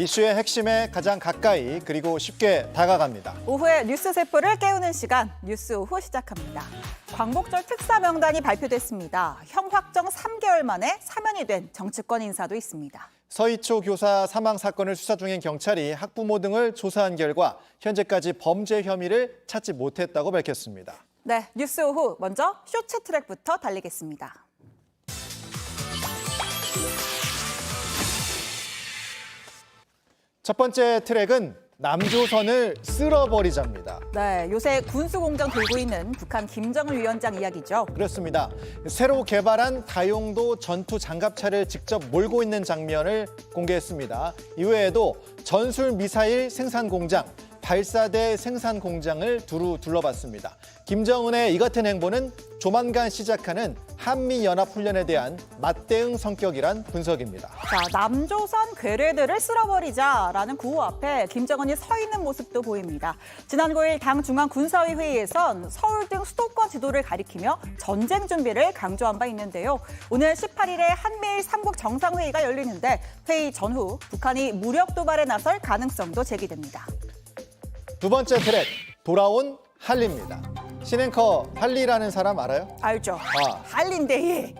이슈의 핵심에 가장 가까이 그리고 쉽게 다가갑니다. 오후에 뉴스 세포를 깨우는 시간, 뉴스 오후 시작합니다. 광복절 특사 명단이 발표됐습니다. 형 확정 3개월 만에 사면이 된 정치권 인사도 있습니다. 서희초 교사 사망 사건을 수사 중인 경찰이 학부모 등을 조사한 결과 현재까지 범죄 혐의를 찾지 못했다고 밝혔습니다. 네, 뉴스 오후 먼저 쇼츠 트랙부터 달리겠습니다. 첫 번째 트랙은 남조선을 쓸어버리자입니다. 네, 요새 군수공장 돌고 있는 북한 김정은 위원장 이야기죠. 그렇습니다. 새로 개발한 다용도 전투 장갑차를 직접 몰고 있는 장면을 공개했습니다. 이외에도 전술 미사일 생산 공장, 발사대 생산 공장을 두루 둘러봤습니다. 김정은의 이 같은 행보는 조만간 시작하는 한미연합훈련에 대한 맞대응 성격이란 분석입니다. 자, 남조선 괴뢰들을 쓸어버리자라는 구호 앞에 김정은이 서 있는 모습도 보입니다. 지난 9일 당 중앙군사위 회의에선 서울 등 수도권 지도를 가리키며 전쟁 준비를 강조한 바 있는데요. 오늘 18일에 한미일 3국 정상회의가 열리는데 회의 전후 북한이 무력 도발에 나설 가능성도 제기됩니다. 두 번째 트랙, 돌아온 할리입니다. 신앵커 할리라는 사람 알아요? 알죠? 아. 할린데이.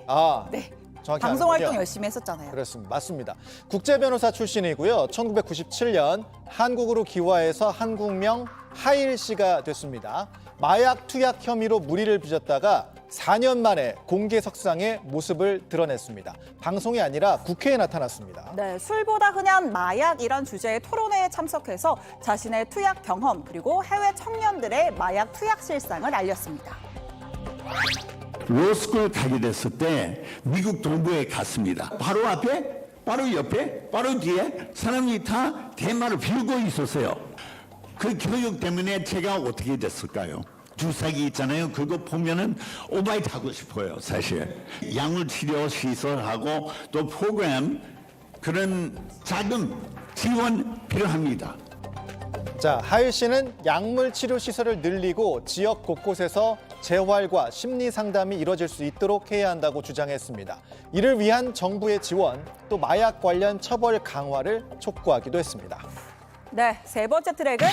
네. 정확히 방송 활동 아는군요. 열심히 했었잖아요. 그렇습니다. 맞습니다. 국제변호사 출신이고요. 1997년 한국으로 귀화해서 한국명 하일 씨가 됐습니다. 마약 투약 혐의로 무리를 빚었다가 4년 만에 공개석상에 모습을 드러냈습니다. 방송이 아니라 국회에 나타났습니다. 네, 술보다 흔한 마약이란 주제의 토론회에 참석해서 자신의 투약 경험 그리고 해외 청년들의 마약 투약 실상을 알렸습니다. 로스쿨 가게 됐을 때 미국 동부에 갔습니다. 바로 앞에, 바로 옆에, 바로 뒤에 사람이 다 대마를 빌고 있었어요. 그 교육 때문에 제가 어떻게 됐을까요? 주사기 있잖아요. 그거 보면은 오바이트 하고 싶어요, 사실. 약물치료 시설하고 또 프로그램 그런 자금 지원 필요합니다. 자, 하일 씨는 약물 치료 시설을 늘리고 지역 곳곳에서 재활과 심리 상담이 이뤄질 수 있도록 해야 한다고 주장했습니다. 이를 위한 정부의 지원, 또 마약 관련 처벌 강화를 촉구하기도 했습니다. 네, 세 번째 트랙은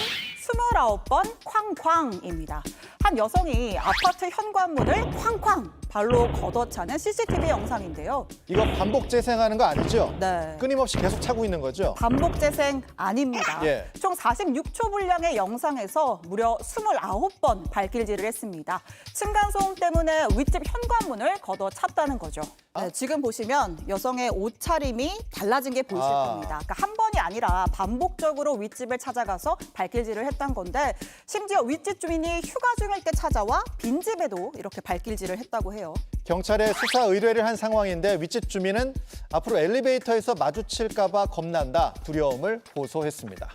29번 쾅쾅입니다. 한 여성이 아파트 현관문을 쾅쾅 발로 걷어차는 CCTV 영상인데요. 이거 반복 재생하는 거 아니죠? 네. 끊임없이 계속 차고 있는 거죠? 반복 재생 아닙니다. 예. 총 46초 분량의 영상에서 무려 29번 발길질을 했습니다. 층간소음 때문에 윗집 현관문을 걷어찼다는 거죠. 네, 지금 보시면 여성의 옷차림이 달라진 게 보이실 겁니다. 그러니까 한 번이 아니라 반복적으로 윗집을 찾아가서 발길질을 했던 건데 심지어 윗집 주민이 휴가 중일 때 찾아와 빈집에도 이렇게 발길질을 했다고 해요. 경찰에 수사 의뢰를 한 상황인데 윗집 주민은 앞으로 엘리베이터에서 마주칠까 봐 겁난다, 두려움을 호소했습니다.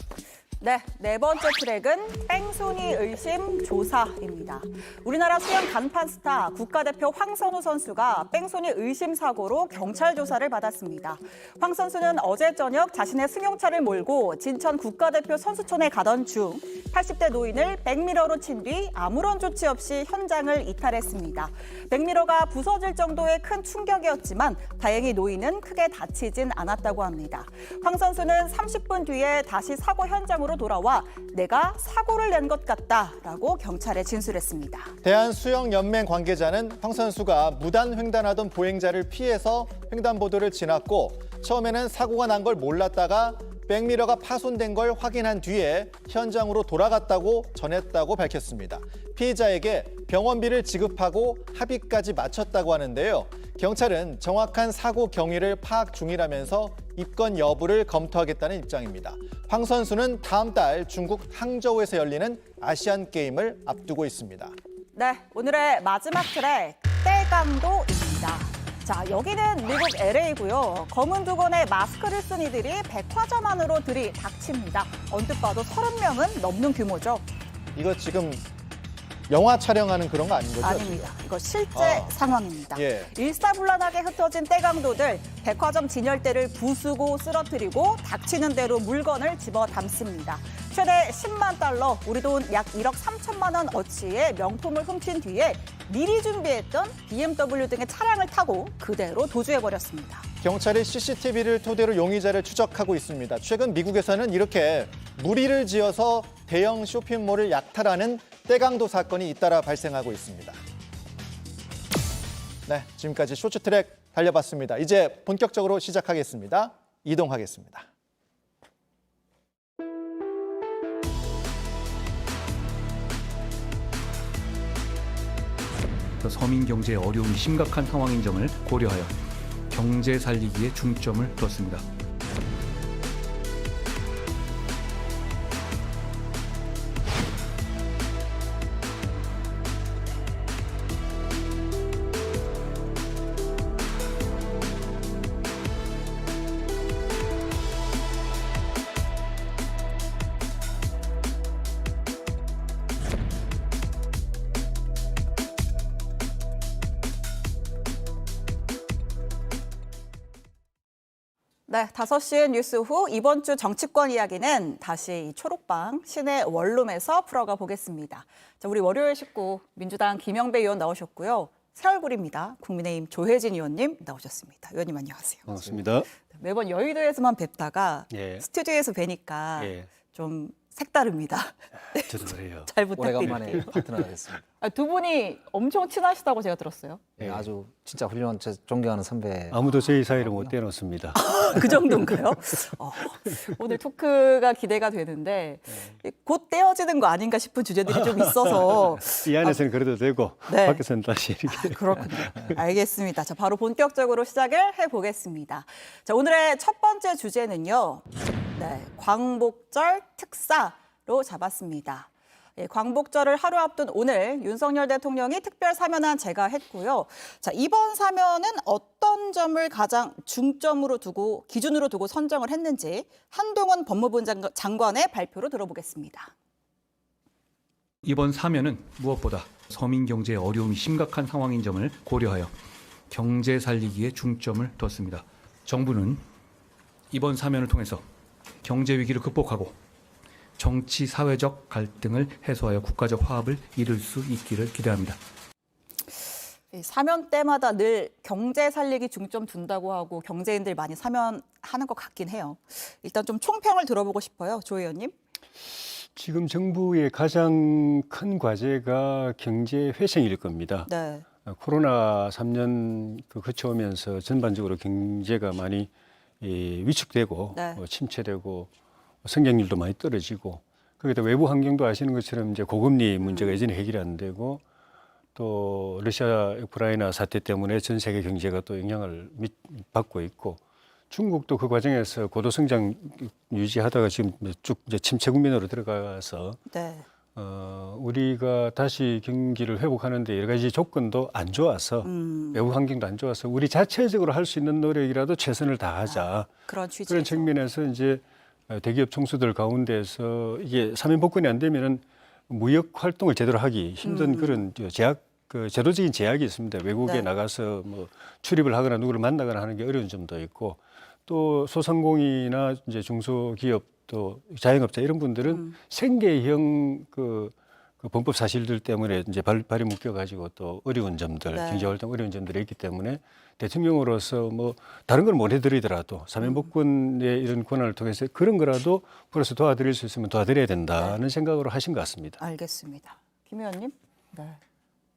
네, 네 번째 트랙은 뺑소니 의심 조사입니다. 우리나라 수영 간판 스타 국가대표 황선우 선수가 뺑소니 의심 사고로 경찰 조사를 받았습니다. 황 선수는 어제 저녁 자신의 승용차를 몰고 진천 국가대표 선수촌에 가던 중 80대 노인을 백미러로 친 뒤 아무런 조치 없이 현장을 이탈했습니다. 백미러가 부서질 정도의 큰 충격이었지만 다행히 노인은 크게 다치진 않았다고 합니다. 황 선수는 30분 뒤에 다시 사고 현장으로 돌아와 내가 사고를 낸 것 같다라고 경찰에 진술했습니다. 대한수영연맹 관계자는 황 선수가 무단 횡단하던 보행자를 피해서 횡단보도를 지났고 처음에는 사고가 난 걸 몰랐다가 백미러가 파손된 걸 확인한 뒤에 현장으로 돌아갔다고 전했다고 밝혔습니다. 피해자에게 병원비를 지급하고 합의까지 마쳤다고 하는데요. 경찰은 정확한 사고 경위를 파악 중이라면서 입건 여부를 검토하겠다는 입장입니다. 황 선수는 다음 달 중국 항저우에서 열리는 아시안게임을 앞두고 있습니다. 네, 오늘의 마지막 트랙 떼강도입니다. 자, 여기는 미국 LA고요. 검은 두건에 마스크를 쓴 이들이 백화점 안으로 들이닥칩니다. 언뜻 봐도 30명은 넘는 규모죠. 이거 지금 영화 촬영하는 그런 거 아닌 거죠? 아닙니다. 이거 실제 상황입니다. 예. 일사불란하게 흩어진 떼강도들, 백화점 진열대를 부수고 쓰러뜨리고 닥치는 대로 물건을 집어 담습니다. 최대 10만 달러, 우리 돈 약 1억 3천만 원 어치의 명품을 훔친 뒤에 미리 준비했던 BMW 등의 차량을 타고 그대로 도주해버렸습니다. 경찰이 CCTV를 토대로 용의자를 추적하고 있습니다. 최근 미국에서는 이렇게 무리를 지어서 대형 쇼핑몰을 약탈하는 떼강도 사건이 잇따라 발생하고 있습니다. 네, 지금까지 쇼츠트랙 달려봤습니다. 이제 본격적으로 시작하겠습니다. 이동하겠습니다. 서민 경제의 어려움이 심각한 상황인 점을 고려하여 경제 살리기에 중점을 뒀습니다. 네, 5시 뉴스 후 이번 주 정치권 이야기는 다시 이 초록방 시내 원룸에서 풀어가 보겠습니다. 자, 우리 월요일 식구 민주당 김영배 의원 나오셨고요. 새 얼굴입니다. 국민의힘 조혜진 의원님 나오셨습니다. 의원님 안녕하세요. 반갑습니다. 매번 여의도에서만 뵙다가 예. 스튜디오에서 뵈니까 예. 좀 색다릅니다. 저도 그래요. 잘 부탁드립니다. 오래간만에 파트너가 됐습니다. 두 분이 엄청 친하시다고 제가 들었어요. 네, 아주 진짜 훌륭한 제 존경하는 선배. 아무도 저희 사이를 못 떼놓습니다. 그 정도인가요? 오늘 토크가 기대가 되는데 곧 떼어지는 거 아닌가 싶은 주제들이 좀 있어서 이 안에서는 그래도 되고 네. 밖에서는 다시 이렇게. 그렇군요. 알겠습니다. 자, 바로 본격적으로 시작을 해보겠습니다. 자, 오늘의 첫 번째 주제는요. 네, 광복절 특사로 잡았습니다. 예, 광복절을 하루 앞둔 오늘 윤석열 대통령이 특별 사면안 제가했고요. 자, 이번 사면은 어떤 점을 가장 중점으로 두고 기준으로 두고 선정을 했는지 한동훈 법무부 장관의 발표로 들어보겠습니다. 이번 사면은 무엇보다 서민 경제의 어려움이 심각한 상황인 점을 고려하여 경제 살리기에 중점을 뒀습니다. 정부는 이번 사면을 통해서 경제 위기를 극복하고 정치 사회적 갈등을 해소하여 국가적 화합을 이룰 수 있기를 기대합니다. 사면 때마다 늘 경제 살리기 중점 둔다고 하고 경제인들 많이 사면하는 것 같긴 해요. 일단 좀 총평을 들어보고 싶어요. 조 의원님. 지금 정부의 가장 큰 과제가 경제 회생일 겁니다. 네. 코로나 3년 거쳐오면서 전반적으로 경제가 많이 위축되고 네. 침체되고 성장률도 많이 떨어지고 거기다 외부 환경도 아시는 것처럼 이제 고금리 문제가 여전히 해결이 안 되고 또 러시아 우크라이나 사태 때문에 전 세계 경제가 또 영향을 받고 있고 중국도 그 과정에서 고도 성장 유지하다가 지금 쭉 이제 침체 국면으로 들어가서 네. 우리가 다시 경기를 회복하는 데 여러 가지 조건도 안 좋아서 외부 환경도 안 좋아서 우리 자체적으로 할 수 있는 노력이라도 최선을 다하자. 그런 취지. 그런 측면에서 이제 대기업 총수들 가운데서 이게 사면 복권이 안 되면은 무역 활동을 제대로 하기 힘든 그런 제약, 제도적인 제약이 있습니다. 외국에 네. 나가서 뭐 출입을 하거나 누구를 만나거나 하는 게 어려운 점도 있고 또 소상공인이나 이제 중소기업 또 자영업자 이런 분들은 생계형 그 범법 사실들 때문에 이제 발이 묶여가지고 또 어려운 점들, 네. 경제활동 어려운 점들이 있기 때문에 대통령으로서 뭐 다른 걸 못 해드리더라도 사면복권의 이런 권한을 통해서 그런 거라도 플러스 도와드릴 수 있으면 도와드려야 된다는 생각으로 하신 것 같습니다. 알겠습니다. 김 의원님. 네.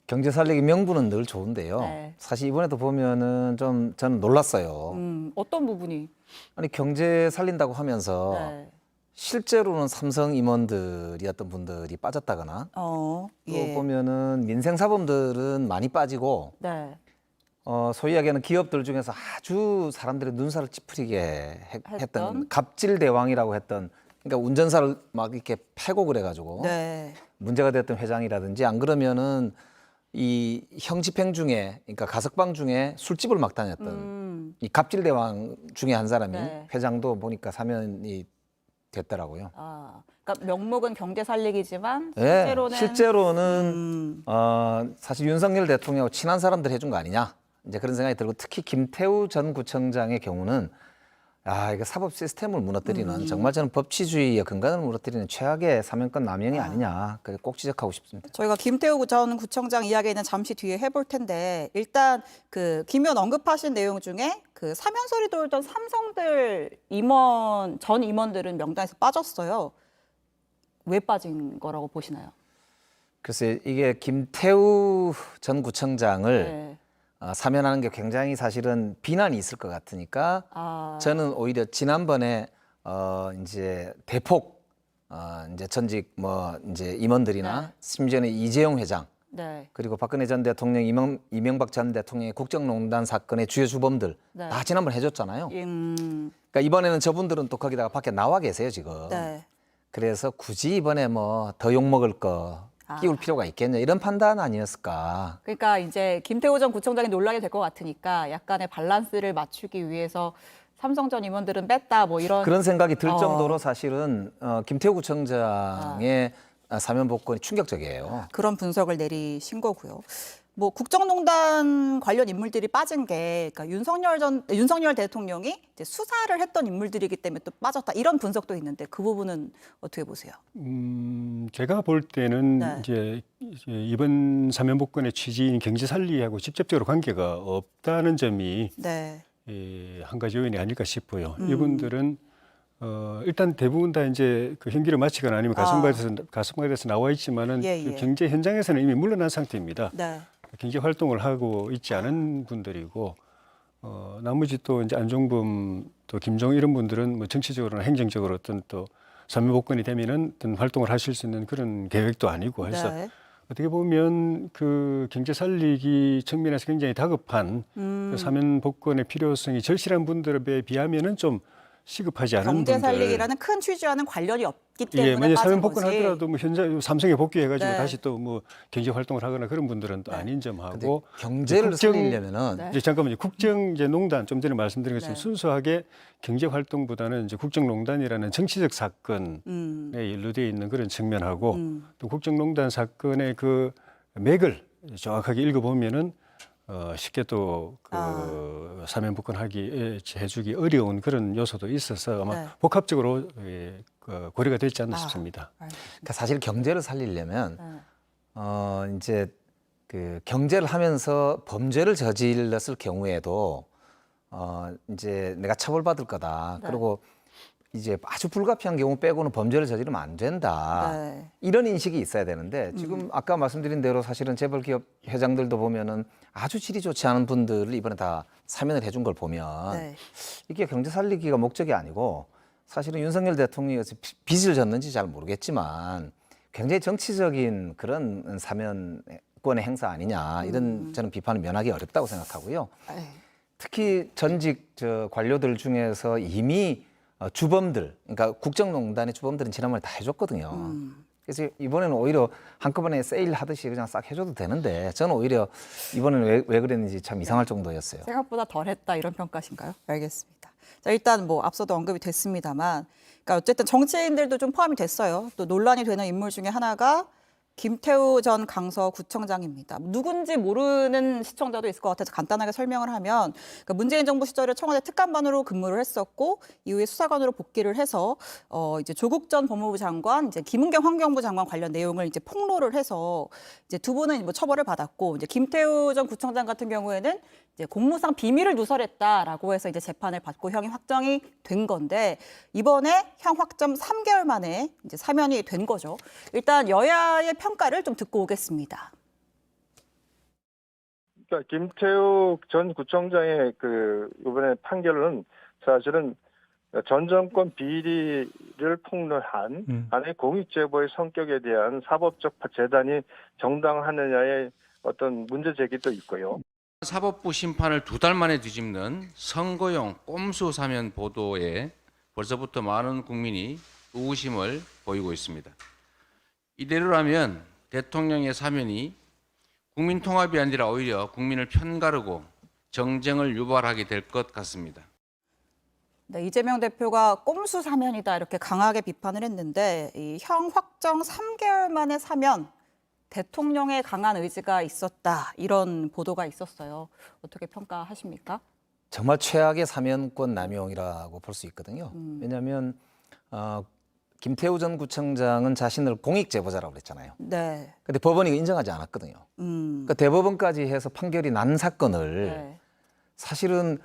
경제 살리기 명분은 늘 좋은데요. 네. 사실 이번에도 보면은 좀 저는 놀랐어요. 어떤 부분이? 아니 경제 살린다고 하면서 네. 실제로는 삼성 임원들이었던 분들이 빠졌다거나 또 예. 보면은 민생 사범들은 많이 빠지고 네. 소위 이야기하는 기업들 중에서 아주 사람들의 눈살을 찌푸리게 했던 갑질 대왕이라고 했던 그러니까 운전사를 막 이렇게 패고 그래가지고 네. 문제가 됐던 회장이라든지 안 그러면은 이 형집행 중에 그러니까 가석방 중에 술집을 막 다녔던 이 갑질 대왕 중에 한 사람이 네. 회장도 보니까 사면이 됐더라고요. 그러니까 명목은 경제 살리기지만 네, 실제로는 실제로는 사실 윤석열 대통령하고 친한 사람들 해준 거 아니냐 이제 그런 생각이 들고 특히 김태우 전 구청장의 경우는 이거 사법 시스템을 무너뜨리는 정말 저는 법치주의의 근간을 무너뜨리는 최악의 사면권 남용이 아니냐. 그래 꼭 지적하고 싶습니다. 저희가 김태우 전 구청장 이야기는 잠시 뒤에 해볼 텐데 일단 그 김 의원 언급하신 내용 중에 그 사면 소리 돌던 삼성들 전 임원들은 명단에서 빠졌어요. 왜 빠진 거라고 보시나요? 글쎄 이게 김태우 전 구청장을 네. 사면하는 게 굉장히 사실은 비난이 있을 것 같으니까 저는 오히려 지난번에 이제 대폭 이제 전직 이제 임원들이나 네. 심지어는 이재용 회장 네. 그리고 박근혜 전 대통령, 이명박 전 대통령의 국정농단 사건의 주요 주범들 네. 다 지난번 해줬잖아요. 음, 그러니까 이번에는 저분들은 또 거기다가 밖에 나와 계세요 지금. 네. 그래서 굳이 이번에 뭐 더 욕먹을 거 끼울 필요가 있겠냐 이런 판단 아니었을까. 그러니까 이제 김태우 전 구청장이 논란이 될 것 같으니까 약간의 밸런스를 맞추기 위해서 삼성 전 임원들은 뺐다 뭐 이런 그런 생각이 들 정도로 사실은 김태우 구청장의 사면 복권이 충격적이에요. 그런 분석을 내리신 거고요. 뭐 국정농단 관련 인물들이 빠진 게 그러니까 윤석열 대통령이 이제 수사를 했던 인물들이기 때문에 또 빠졌다 이런 분석도 있는데 그 부분은 어떻게 보세요? 제가 볼 때는 네. 이제 이번 사면 복권의 취지인 경제 살리하고 직접적으로 관계가 없다는 점이 네. 한 가지 요인이 아닐까 싶어요. 이분들은 일단 대부분 다 이제 그 형기를 마치거나 아니면 가슴과대에서 나와 있지만은 예, 예. 그 경제 현장에서는 이미 물러난 상태입니다. 네. 경제 활동을 하고 있지 않은 분들이고 나머지 또 이제 안종범 또 김종 이런 분들은 뭐 정치적으로나 행정적으로 어떤 또 사면 복권이 되면은 어떤 활동을 하실 수 있는 그런 계획도 아니고 해서 네. 어떻게 보면 그 경제 살리기 측면에서 굉장히 다급한 그 사면 복권의 필요성이 절실한 분들에 비하면은 좀 시급하지 않은 경제 분들. 살리기라는 큰 취지와는 관련이 없기 때문에 만약 빠진 사면 거지. 복권 하더라도 뭐 현재 삼성에 복귀해가지고 네. 다시 또 뭐 경제 활동을 하거나 그런 분들은 또 아닌 근데 점하고 경제를 국정- 살리려면은 네. 이제 잠깐만요. 국정 이제 농단 좀 전에 말씀드린 것처럼 네. 순수하게 경제 활동보다는 이제 국정농단이라는 정치적 사건에 연루되어 있는 그런 측면하고 또 국정농단 사건의 그 맥을 정확하게 읽어보면은 쉽게 또 그 사면 복권하기 해주기 어려운 그런 요소도 있어서 아마 네. 복합적으로 고려가 되지 않나 싶습니다. 그러니까 사실 경제를 살리려면 네. 이제 그 경제를 하면서 범죄를 저질렀을 경우에도 이제 내가 처벌받을 거다. 네. 그리고 이제 아주 불가피한 경우 빼고는 범죄를 저지르면 안 된다. 네. 이런 인식이 있어야 되는데 지금 아까 말씀드린 대로 사실은 재벌 기업 회장들도 보면은 아주 질이 좋지 않은 분들을 이번에 다 사면을 해준 걸 보면 네. 이게 경제 살리기가 목적이 아니고 사실은 윤석열 대통령이 빚을 졌는지 잘 모르겠지만 굉장히 정치적인 그런 사면권의 행사 아니냐 이런 저는 비판을 면하기 어렵다고 생각하고요. 에이. 특히 전직 관료들 중에서 이미 주범들, 그러니까 국정농단의 주범들은 지난번에 다 해줬거든요. 그래서 이번에는 오히려 한꺼번에 세일 하듯이 그냥 싹 해줘도 되는데 저는 오히려 이번에는 왜 그랬는지 참 이상할 정도였어요. 생각보다 덜했다 이런 평가신가요? 알겠습니다. 자, 일단 뭐 앞서도 언급이 됐습니다만, 그러니까 어쨌든 정치인들도 좀 포함이 됐어요. 또 논란이 되는 인물 중에 하나가 김태우 전 강서구청장입니다. 누군지 모르는 시청자도 있을 것 같아서 간단하게 설명을 하면 그러니까 문재인 정부 시절에 청와대 특감반으로 근무를 했었고 이후에 수사관으로 복귀를 해서 이제 조국 전 법무부 장관, 이제 김은경 환경부 장관 관련 내용을 이제 폭로를 해서 이제 두 분은 뭐 처벌을 받았고 이제 김태우 전 구청장 같은 경우에는 이제 공무상 비밀을 누설했다라고 해서 이제 재판을 받고 형이 확정이 된 건데 이번에 형 확정 3개월 만에 이제 사면이 된 거죠. 일단 여야의 평가를 좀 듣고 오겠습니다. 그러니까 김태우 전 구청장의 그 이번에 판결은 사실은 전 정권 비리를 폭로한 안에 공익제보의 성격에 대한 사법적 재단이 정당하느냐의 어떤 문제 제기도 있고요. 사법부 심판을 2달 만에 뒤집는 선거용 꼼수 사면 보도에 벌써부터 많은 국민이 의구심을 보이고 있습니다. 이대로라면 대통령의 사면이 국민 통합이 아니라 오히려 국민을 편가르고 정쟁을 유발하게 될 것 같습니다. 네, 이재명 대표가 꼼수 사면이다 이렇게 강하게 비판을 했는데 이 형 확정 3개월 만에 사면 대통령의 강한 의지가 있었다 이런 보도가 있었어요. 어떻게 평가하십니까? 정말 최악의 사면권 남용이라고 볼 수 있거든요. 왜냐하면 김태우 전 구청장은 자신을 공익 제보자라고 그랬잖아요. 네. 근데 법원이 인정하지 않았거든요. 그러니까 대법원까지 해서 판결이 난 사건을 네. 사실은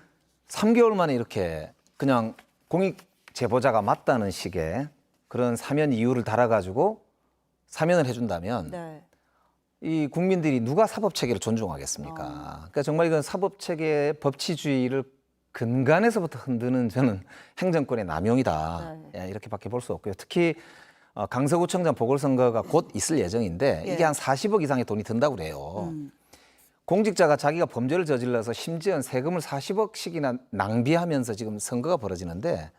3개월 만에 이렇게 그냥 공익 제보자가 맞다는 식의 그런 사면 이유를 달아가지고 사면을 해준다면 네. 이 국민들이 누가 사법 체계를 존중하겠습니까? 그러니까 정말 이건 사법 체계의 법치주의를 근간에서부터 흔드는 저는 행정권의 남용이다. 예, 이렇게밖에 볼 수 없고요. 특히 강서구청장 보궐선거가 곧 있을 예정인데 예. 이게 한 40억 이상의 돈이 든다고 그래요. 공직자가 자기가 범죄를 저질러서 심지어 세금을 40억씩이나 낭비하면서 지금 선거가 벌어지는데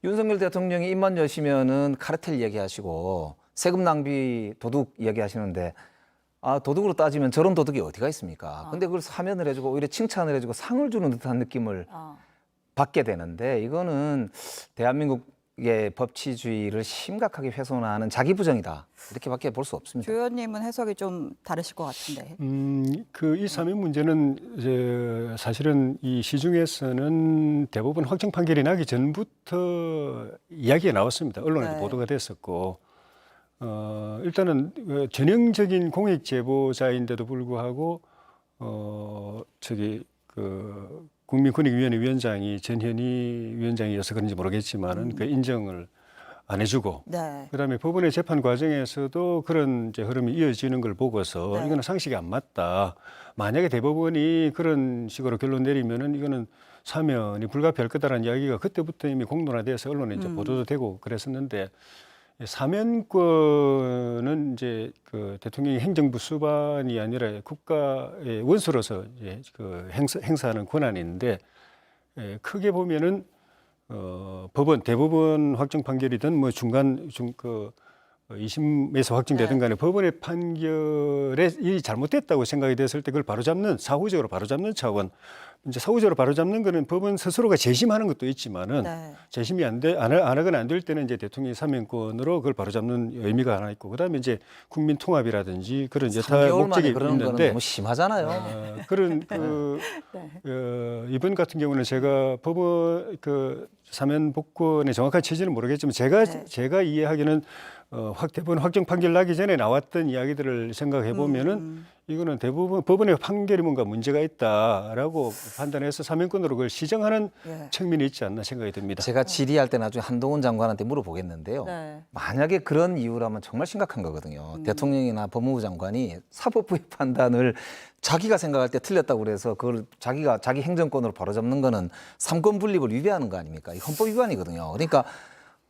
윤석열 대통령이 입만 여시면은 카르텔 얘기하시고 세금 낭비 도둑 얘기하시는데 도둑으로 따지면 저런 도둑이 어디가 있습니까? 근데 그걸 사면을 해주고 오히려 칭찬을 해주고 상을 주는 듯한 느낌을 받게 되는데 이거는 대한민국의 법치주의를 심각하게 훼손하는 자기 부정이다. 이렇게밖에 볼 수 없습니다. 조 의원님은 해석이 좀 다르실 것 같은데. 이 사면 문제는 이제 사실은 이 시중에서는 대부분 확정 판결이 나기 전부터 이야기가 나왔습니다. 언론에도 네. 보도가 됐었고, 일단은 전형적인 공익 제보자인데도 불구하고 국민권익위원회 위원장이 전현희 위원장이어서 그런지 모르겠지만은 그 인정을 안 해주고, 네. 그다음에 법원의 재판 과정에서도 그런 이제 흐름이 이어지는 걸 보고서 네. 이거는 상식이 안 맞다. 만약에 대법원이 그런 식으로 결론 내리면은 이거는 사면이 불가피할 거다라는 이야기가 그때부터 이미 공론화돼서 언론에 이제 보도도 되고 그랬었는데, 사면권은 이제 그 대통령이 행정부 수반이 아니라 국가의 원수로서 이제 행사하는 권한인데, 크게 보면은 대법원 확정 판결이든 뭐 이심에서 확정되든 간에 법원의 판결에 이 잘못됐다고 생각이 됐을 때 그걸 바로잡는, 사후적으로 바로잡는 차원, 이제 사후적으로 바로잡는 거는 법원 스스로가 재심하는 것도 있지만은 네. 재심이 안 하거나 안 될 때는 이제 대통령이 사면권으로 그걸 바로잡는 의미가 하나 있고, 그다음에 이제 국민 통합이라든지 그런 여타 3개월 만에 목적이 그러는 거는 있는데, 너무 심하잖아요. 그런 이번 같은 경우는 제가 법원 사면 복권의 정확한 취지는 모르겠지만 제가 이해하기는 대법원 확정 판결 나기 전에 나왔던 이야기들을 생각해 보면은 이거는 대부분 법원의 판결이 뭔가 문제가 있다라고 판단해서 사면권으로 그걸 시정하는 측면이 있지 않나 생각이 듭니다. 제가 질의할 때 나중에 한동훈 장관한테 물어보겠는데요. 네. 만약에 그런 이유라면 정말 심각한 거거든요. 대통령이나 법무부 장관이 사법부의 판단을 자기가 생각할 때 틀렸다고 그래서 그걸 자기 행정권으로 바로잡는 거는 삼권 분립을 위배하는 거 아닙니까? 이 헌법 위반이거든요. 그러니까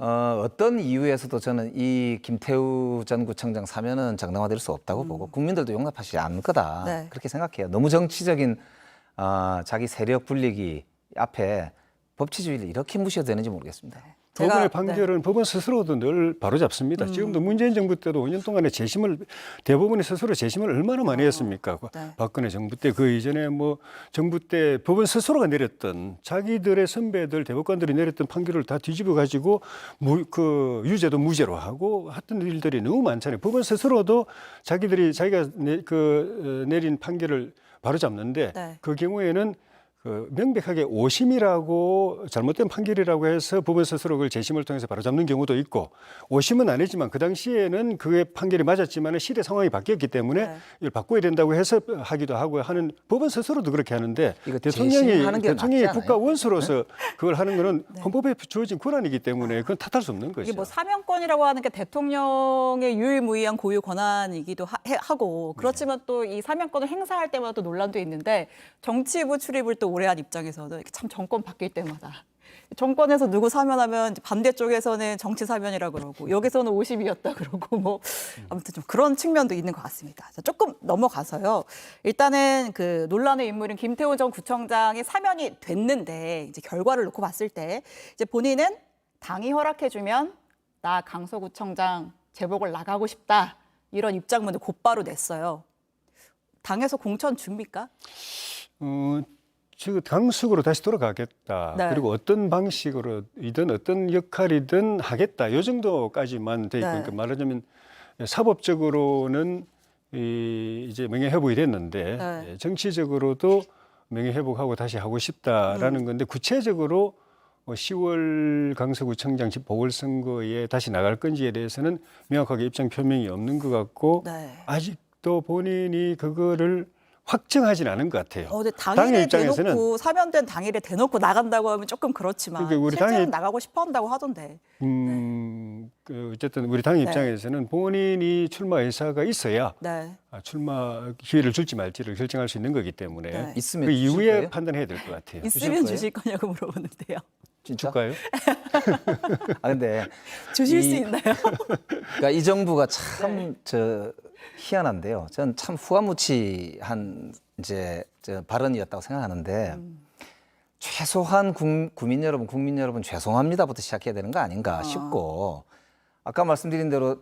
어떤 이유에서도 저는 이 김태우 전 구청장 사면은 정당화될 수 없다고 보고 국민들도 용납하지 않을 거다. 네. 그렇게 생각해요. 너무 정치적인 자기 세력 불리기 앞에 법치주의를 이렇게 무시해도 되는지 모르겠습니다. 법원의 판결은 법원 스스로도 늘 바로잡습니다. 지금도 문재인 정부 때도 5년 동안에 대법원이 스스로 재심을 얼마나 많이 했습니까? 네. 박근혜 정부 때, 그 이전에 뭐 정부 때 법원 스스로가 내렸던, 자기들의 선배들 대법관들이 내렸던 판결을 다 뒤집어 가지고 유죄도 무죄로 하고 했던 일들이 너무 많잖아요. 법원 스스로도 자기가 내린 판결을 바로잡는데, 네. 그 경우에는 명백하게 오심이라고 잘못된 판결이라고 해서 법원 스스로 그걸 재심을 통해서 바로잡는 경우도 있고, 오심은 아니지만 그 당시에는 그게 판결이 맞았지만 시대 상황이 바뀌었기 때문에 이걸 바꿔야 된다고 해서 하기도 하고 하는, 법원 스스로도 그렇게 하는데, 이거 대통령이 재심하는 게 낫지 않아요? 국가 원수로서 그걸 하는 거는 헌법에 주어진 권한이기 때문에 그건 탓할 수 없는 거죠. 이게 뭐 사면권이라고 하는 게 대통령의 유일무이한 고유 권한이기도 하고, 그렇지만 또 이 사면권을 행사할 때마다 또 논란도 있는데, 정치부 출입을 또 오래 한 입장에서는 참 정권 바뀔 때마다 정권에서 누구 사면하면 반대쪽에서는 정치 사면이라 그러고, 여기서는 오심이었다 그러고, 뭐 아무튼 좀 그런 측면도 있는 것 같습니다. 자, 조금 넘어가서요. 일단은 그 논란의 인물인 김태우 전 구청장이 사면이 됐는데, 이제 결과를 놓고 봤을 때 이제 본인은 당이 허락해주면 나 강서구청장 재보궐 나가고 싶다, 이런 입장문을 곧바로 냈어요. 당에서 공천 줍니까? 지금 당숙으로 다시 돌아가겠다. 네. 그리고 어떤 방식으로이든 어떤 역할이든 하겠다. 이 정도까지만 돼 있고, 네. 그러니까 말하자면 사법적으로는 이제 명예회복이 됐는데, 네. 정치적으로도 명예 회복하고 다시 하고 싶다라는 건데 구체적으로 10월 강서구청장 보궐선거에 다시 나갈 건지에 대해서는 명확하게 입장 표명이 없는 것 같고 네. 아직도 본인이 그거를 확정하진 않은 것 같아요. 근데 당의 당일에 입장에서는 대놓고 사면된 당일에 대놓고 나간다고 하면 조금 그렇지만 그러니까 우리 실제로 당이- 나가고 싶어 한다고 하던데. 어쨌든 우리 당의 네. 입장에서는 본인이 출마 의사가 있어야 네. 출마 기회를 줄지 말지를 결정할 수 있는 거기 때문에 네. 있으면 그 주실 이후에 거예요? 판단해야 될 것 같아요. 있으면 거예요? 주실 거냐고 물어보는데요. 진짜? 줄까요? 아 근데 주실 수 이- 있나요? 그러니까 이 정부가 참 희한한데요. 저는 참 후아무치한 이제 발언이었다고 생각하는데 최소한 국민 여러분 죄송합니다부터 시작해야 되는 거 아닌가 싶고 아까 말씀드린 대로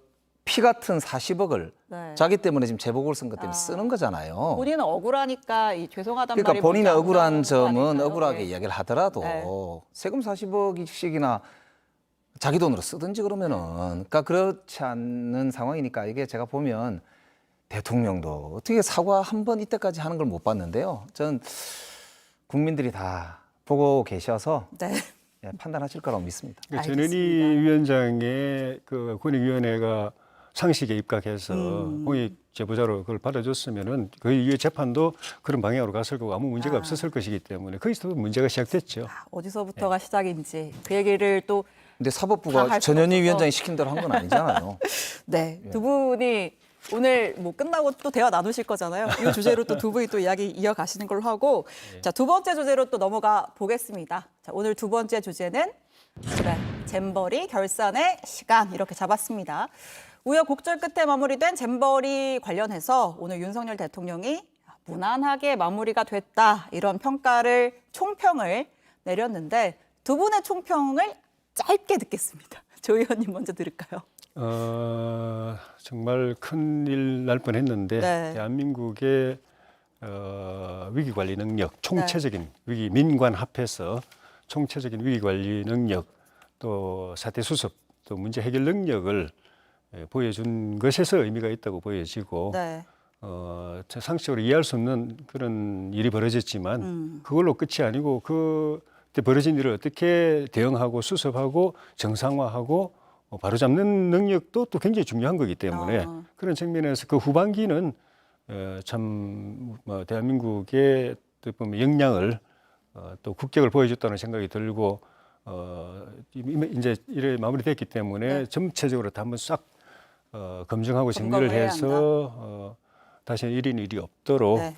피 같은 40억을 네. 자기 때문에 지금 재보궐선거 때문에 쓰는 거잖아요. 본인은 억울하니까 이 죄송하단 그러니까 말이 본인의 뭔지 안 억울한 나오는 거 점은 아닐까요? 억울하게 네. 이야기를 하더라도 네. 세금 40억씩이나 자기 돈으로 쓰든지 그러면은 그러니까 그렇지 않는 상황이니까 이게 제가 보면 대통령도 어떻게 사과 한 번 이때까지 하는 걸 못 봤는데요. 전 국민들이 다 보고 계셔서 네. 예, 판단하실 거라고 믿습니다. 그러니까 알겠습니다. 전현희 위원장의 그 권익위원회가 상식에 입각해서 공익 제보자로 그걸 받아줬으면은 그 이후에 재판도 그런 방향으로 갔을 거고 아무 문제가 없었을 것이기 때문에 거기서 문제가 시작됐죠. 어디서부터가 시작인지 그 얘기를 또 근데 다 사법부가 할 전현희 수가 위원장이 시킨 대로 한 건 아니잖아요. 네, 두 분이 오늘 뭐 끝나고 또 대화 나누실 거잖아요. 이 주제로 또 두 분이 또 이야기 이어가시는 걸로 하고 자, 두 번째 주제로 또 넘어가 보겠습니다. 자, 오늘 두 번째 주제는 잼버리 결산의 시간 이렇게 잡았습니다. 우여곡절 끝에 마무리된 잼버리 관련해서 오늘 윤석열 대통령이 무난하게 마무리가 됐다 이런 총평을 내렸는데 두 분의 총평을 짧게 듣겠습니다. 조 의원님 먼저 들을까요? 정말 큰일 날 뻔했는데 네. 대한민국의 위기 관리 능력, 총체적인 위기 민관 합해서 총체적인 위기 관리 능력, 또 사태 수습, 또 문제 해결 능력을 보여준 것에서 의미가 있다고 보여지고 네. 상식적으로 이해할 수 없는 그런 일이 벌어졌지만 그걸로 끝이 아니고 그때 벌어진 일을 어떻게 대응하고 수습하고 정상화하고 바로잡는 능력도 또 굉장히 중요한 거기 때문에 그런 측면에서 그 후반기는 참 대한민국의 또 보면 역량을 또 국격을 보여줬다는 생각이 들고 이제 이래 마무리됐기 때문에 네. 전체적으로 다 한번 싹 검증하고 정리를 점검을 해야 해서 다시 이런 일이 없도록 네.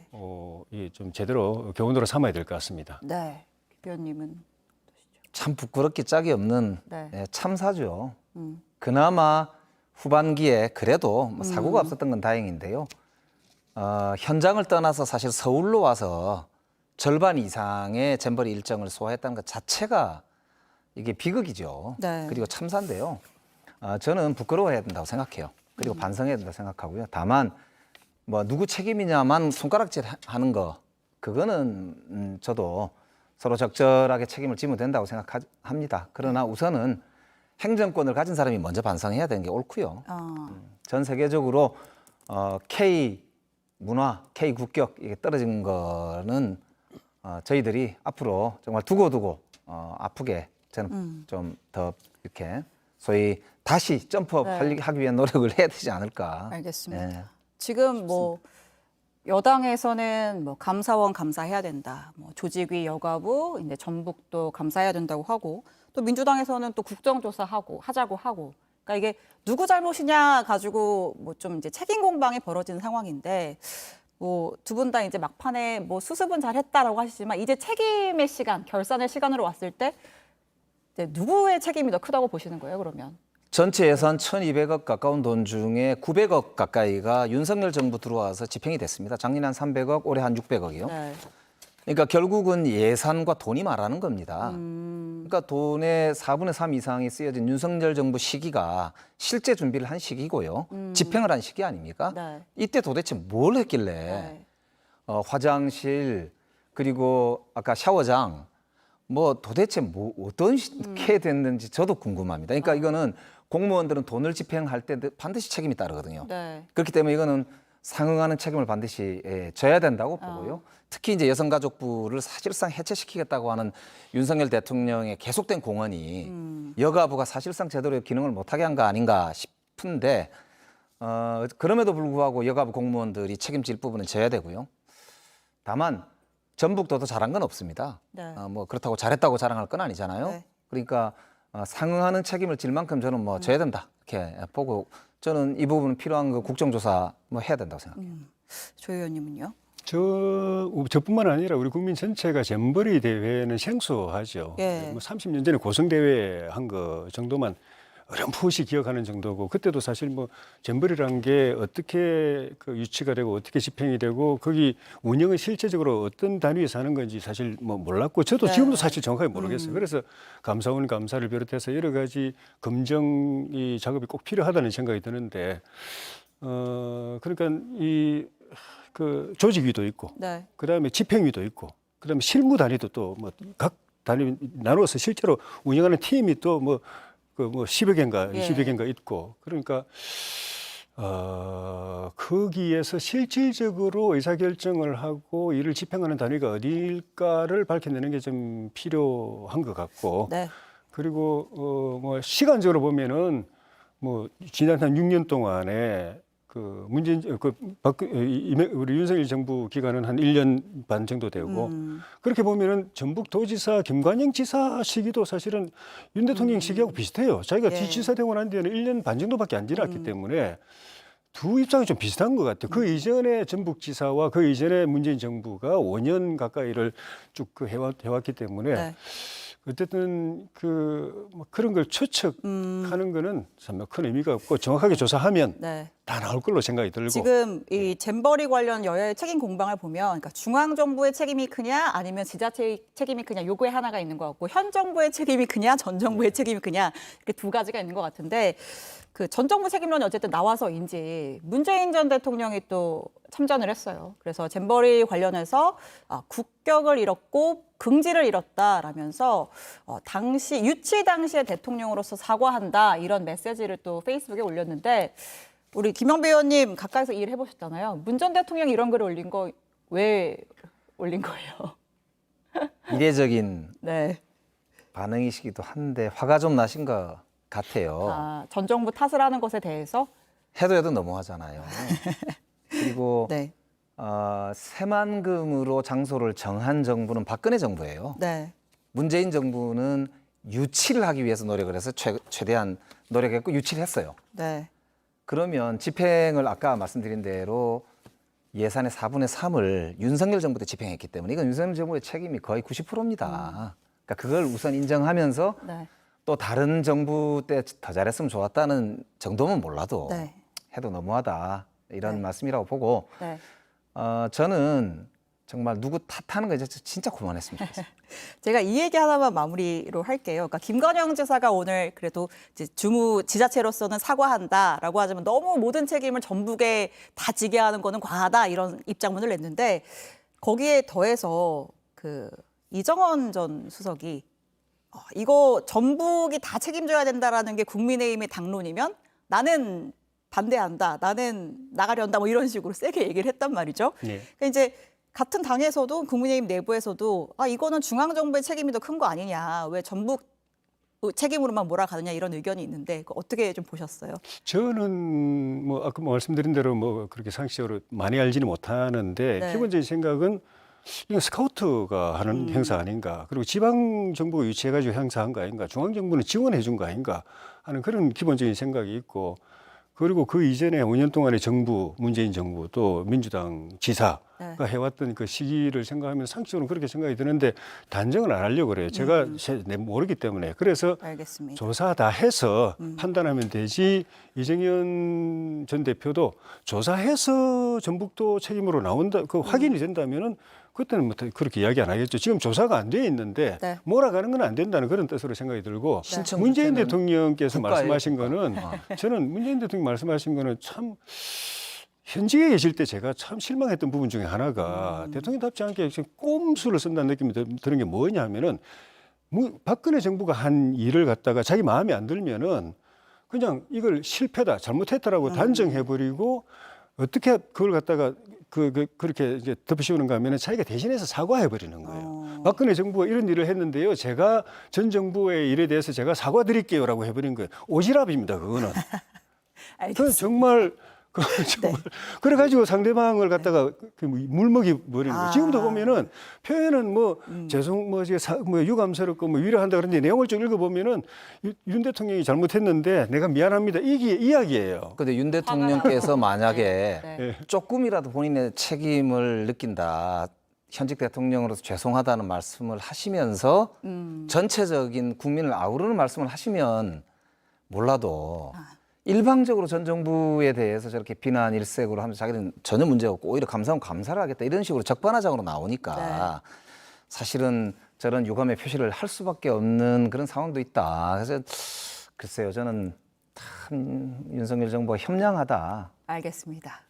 이게 좀 제대로 교훈으로 삼아야 될 것 같습니다. 네. 김 의원님은 참 부끄럽기 짝이 없는 네. 예, 참사죠. 그나마 후반기에 그래도 뭐 사고가 없었던 건 다행인데요. 현장을 떠나서 사실 서울로 와서 절반 이상의 잼버리 일정을 소화했다는 것 자체가 이게 비극이죠. 네. 그리고 참사인데요. 저는 부끄러워해야 된다고 생각해요. 그리고 반성해야 된다고 생각하고요. 다만 뭐 누구 책임이냐만 손가락질 하는 거 그거는 저도 서로 적절하게 책임을 지면 된다고 생각합니다. 그러나 우선은 행정권을 가진 사람이 먼저 반성해야 되는 게 옳고요. 전 세계적으로 K 문화, K 국격 이게 떨어진 거는 저희들이 앞으로 정말 두고두고 아프게 저는 좀 더 이렇게 소위 다시 점프업 네. 하기 위한 노력을 해야 되지 않을까. 알겠습니다. 네. 지금 뭐 여당에서는 뭐 감사원 감사해야 된다. 뭐 조직위 여가부 이제 전북도 감사해야 된다고 하고 또 민주당에서는 또 국정조사하고 하자고 하고. 그러니까 이게 누구 잘못이냐 가지고 뭐 좀 이제 책임 공방이 벌어지는 상황인데 뭐 두 분 다 이제 막판에 뭐 수습은 잘했다라고 하시지만 이제 책임의 시간, 결산의 시간으로 왔을 때 이제 누구의 책임이 더 크다고 보시는 거예요, 그러면? 전체 예산 1,200억 가까운 돈 중에 900억 가까이가 윤석열 정부 들어와서 집행이 됐습니다. 작년에 한 300억, 올해 한 600억이요. 네. 그러니까 결국은 예산과 돈이 말하는 겁니다. 그러니까 돈의 4분의 3 이상이 쓰여진 윤석열 정부 시기가 실제 준비를 한 시기고요. 집행을 한 시기 아닙니까? 네. 이때 도대체 뭘 했길래 네. 화장실 그리고 아까 샤워장 뭐 도대체 뭐 어떻게 됐는지 저도 궁금합니다. 그러니까 이거는 공무원들은 돈을 집행할 때 반드시 책임이 따르거든요. 네. 그렇기 때문에 이거는 상응하는 책임을 반드시 져야 된다고 보고요. 특히 이제 여성가족부를 사실상 해체시키겠다고 하는 윤석열 대통령의 계속된 공언이 여가부가 사실상 제대로 기능을 못하게 한 거 아닌가 싶은데 그럼에도 불구하고 여가부 공무원들이 책임질 부분은 져야 되고요. 다만 전북도 더 잘한 건 없습니다. 네. 뭐 그렇다고 잘했다고 자랑할 건 아니잖아요. 네. 그러니까 상응하는 책임을 질 만큼 저는 뭐 져야 된다 이렇게 보고 저는 이 부분 필요한 그 국정조사 뭐 해야 된다고 생각해요. 조 의원님은요? 저뿐만 아니라 우리 국민 전체가 잼버리 대회는 생소하죠. 예. 뭐 30년 전에 고성대회 한 거 정도만 어렴풋이 기억하는 정도고, 그때도 사실 뭐 잼버리란 게 어떻게 그 유치가 되고 어떻게 집행이 되고 거기 운영은 실제적으로 어떤 단위에서 하는 건지 사실 뭐 몰랐고, 저도 네. 지금도 사실 정확하게 모르겠어요. 그래서 감사원 감사를 비롯해서 여러 가지 검증 작업이 꼭 필요하다는 생각이 드는데, 그러니까 그 조직위도 있고, 네. 그다음에 집행위도 있고, 그다음에 실무 단위도 또 뭐 각 단위 나눠서 실제로 운영하는 팀이 또 뭐 10여 개인가 예. 20여 개인가 있고, 그러니까 거기에서 실질적으로 의사결정을 하고 이를 집행하는 단위가 어디일까를 밝혀내는 게 좀 필요한 것 같고, 네. 그리고 뭐 시간적으로 보면은 뭐 지난 한 6년 동안에 그 문재인 우리 윤석열 정부 기간은 한 1년 반 정도 되고, 그렇게 보면은 전북도지사 김관영 지사 시기도 사실은 윤 대통령 시기하고 비슷해요. 자기가 예. 지사 되고 난 뒤에는 1년 반 정도밖에 안 지났기 때문에 두 입장이 좀 비슷한 것 같아요. 그 이전에 전북지사와 그 이전에 문재인 정부가 5년 가까이를 쭉 해왔기 때문에 네. 어쨌든 뭐 그런 걸 추측하는 거는 참 큰 의미가 없고, 정확하게 조사하면 네. 다 나올 걸로 생각이 들고. 지금 이 잼버리 관련 여야의 책임 공방을 보면, 그러니까 중앙 정부의 책임이 크냐 아니면 지자체의 책임이 크냐, 요거에 하나가 있는 것 같고, 현 정부의 책임이 크냐 전 정부의 책임이 크냐, 이렇게 두 가지가 있는 것 같은데, 그 전 정부 책임론이 어쨌든 나와서인지 문재인 전 대통령이 또 참전을 했어요. 그래서 잼버리 관련해서 국격을 잃었고 긍지를 잃었다라면서 당시 유치 당시의 대통령으로서 사과한다, 이런 메시지를 또 페이스북에 올렸는데, 우리 김영배 의원님 가까이서 일을 해보셨잖아요. 문 전 대통령이 이런 글을 올린 거 왜 올린 거예요? 이례적인 네. 반응이시기도 한데 화가 좀 나신 것 같아요. 전 정부 탓을 하는 것에 대해서? 해도 너무하잖아요. 그리고 네. 새만금으로 장소를 정한 정부는 박근혜 정부예요. 네. 문재인 정부는 유치를 하기 위해서 노력을 해서 최대한 노력했고 유치를 했어요. 네. 그러면 집행을 아까 말씀드린 대로 예산의 4분의 3을 윤석열 정부 때 집행했기 때문에 이건 윤석열 정부의 책임이 거의 90%입니다. 그러니까 그걸 우선 인정하면서 네. 또 다른 정부 때 더 잘했으면 좋았다는 정도면 몰라도 네. 해도 너무하다, 이런 네. 말씀이라고 보고, 네. 저는 정말 누구 탓하는 거 이제 진짜 그만했으면 좋겠어요. 제가 이 얘기 하나만 마무리로 할게요. 그러니까 김관영 지사가 오늘 그래도 이제 주무 지자체로서는 사과한다라고 하지만 너무 모든 책임을 전북에 다 지게 하는 거는 과하다, 이런 입장문을 냈는데, 거기에 더해서 그 이정원 전 수석이 이거 전북이 다 책임져야 된다라는 게 국민의힘의 당론이면 나는 반대한다, 나는 나가려 한다, 뭐 이런 식으로 세게 얘기를 했단 말이죠. 네. 그러니까 이제 같은 당에서도 국민의힘 내부에서도 이거는 중앙정부의 책임이 더 큰 거 아니냐, 왜 전북 책임으로만 몰아가느냐, 이런 의견이 있는데 어떻게 좀 보셨어요? 저는 뭐 아까 말씀드린 대로 뭐 그렇게 상식적으로 많이 알지는 못하는데, 네. 기본적인 생각은 이건 스카우트가 하는 행사 아닌가, 그리고 지방 정부가 유치해가지고 행사한 거 아닌가, 중앙 정부는 지원해 준 거 아닌가 하는 그런 기본적인 생각이 있고, 그리고 그 이전에 5년 동안의 정부, 문재인 정부 또 민주당 지사가 해왔던 그 시기를 생각하면 상식적으로 그렇게 생각이 드는데, 단정을 안 하려고 그래요. 제가 모르기 때문에. 그래서 알겠습니다. 조사 다 해서 판단하면 되지, 이정현 전 대표도 조사해서 전북도 책임으로 나온다, 그 확인이 된다면은 그때는 뭐 그렇게 이야기 안 하겠죠. 지금 조사가 안 돼 있는데 네. 몰아가는 건 안 된다는 그런 뜻으로 생각이 들고, 신청 문재인 자체는 대통령께서 국가예요, 말씀하신 국가. 거는 저는 문재인 대통령 말씀하신 거는 참 현직에 계실 때 제가 참 실망했던 부분 중에 하나가, 대통령답지 않게 꼼수를 쓴다는 느낌이 드는 게 뭐냐 하면은, 박근혜 정부가 한 일을 갖다가 자기 마음에 안 들면은 그냥 이걸 실패다, 잘못했다라고 단정해버리고 어떻게 그걸 갖다가 그렇게 이제 덮으시는가 하면은 자기가 대신해서 사과해 버리는 거예요. 박근혜 정부가 이런 일을 했는데요. 제가 전 정부의 일에 대해서 제가 사과드릴게요라고 해버린 거예요. 오지랖입니다. 그거는. 그건 정말 그래가지고 상대방을 갖다가 물먹이 버린 거예요. 지금도 보면은 표현은 유감스럽고 위로한다 그런데 내용을 좀 읽어보면은 윤 대통령이 잘못했는데 내가 미안합니다. 이게 이야기예요. 근데 윤 대통령께서 만약에 네. 조금이라도 본인의 책임을 느낀다. 현직 대통령으로서 죄송하다는 말씀을 하시면서 전체적인 국민을 아우르는 말씀을 하시면 몰라도 일방적으로 전 정부에 대해서 저렇게 비난 일색으로 하면서 자기는 전혀 문제가 없고 오히려 감사하면 감사를 하겠다 이런 식으로 적반하장으로 나오니까 사실은 저런 유감의 표시를 할 수밖에 없는 그런 상황도 있다. 그래서 글쎄요, 저는 참 윤석열 정부가 현명하다. 알겠습니다.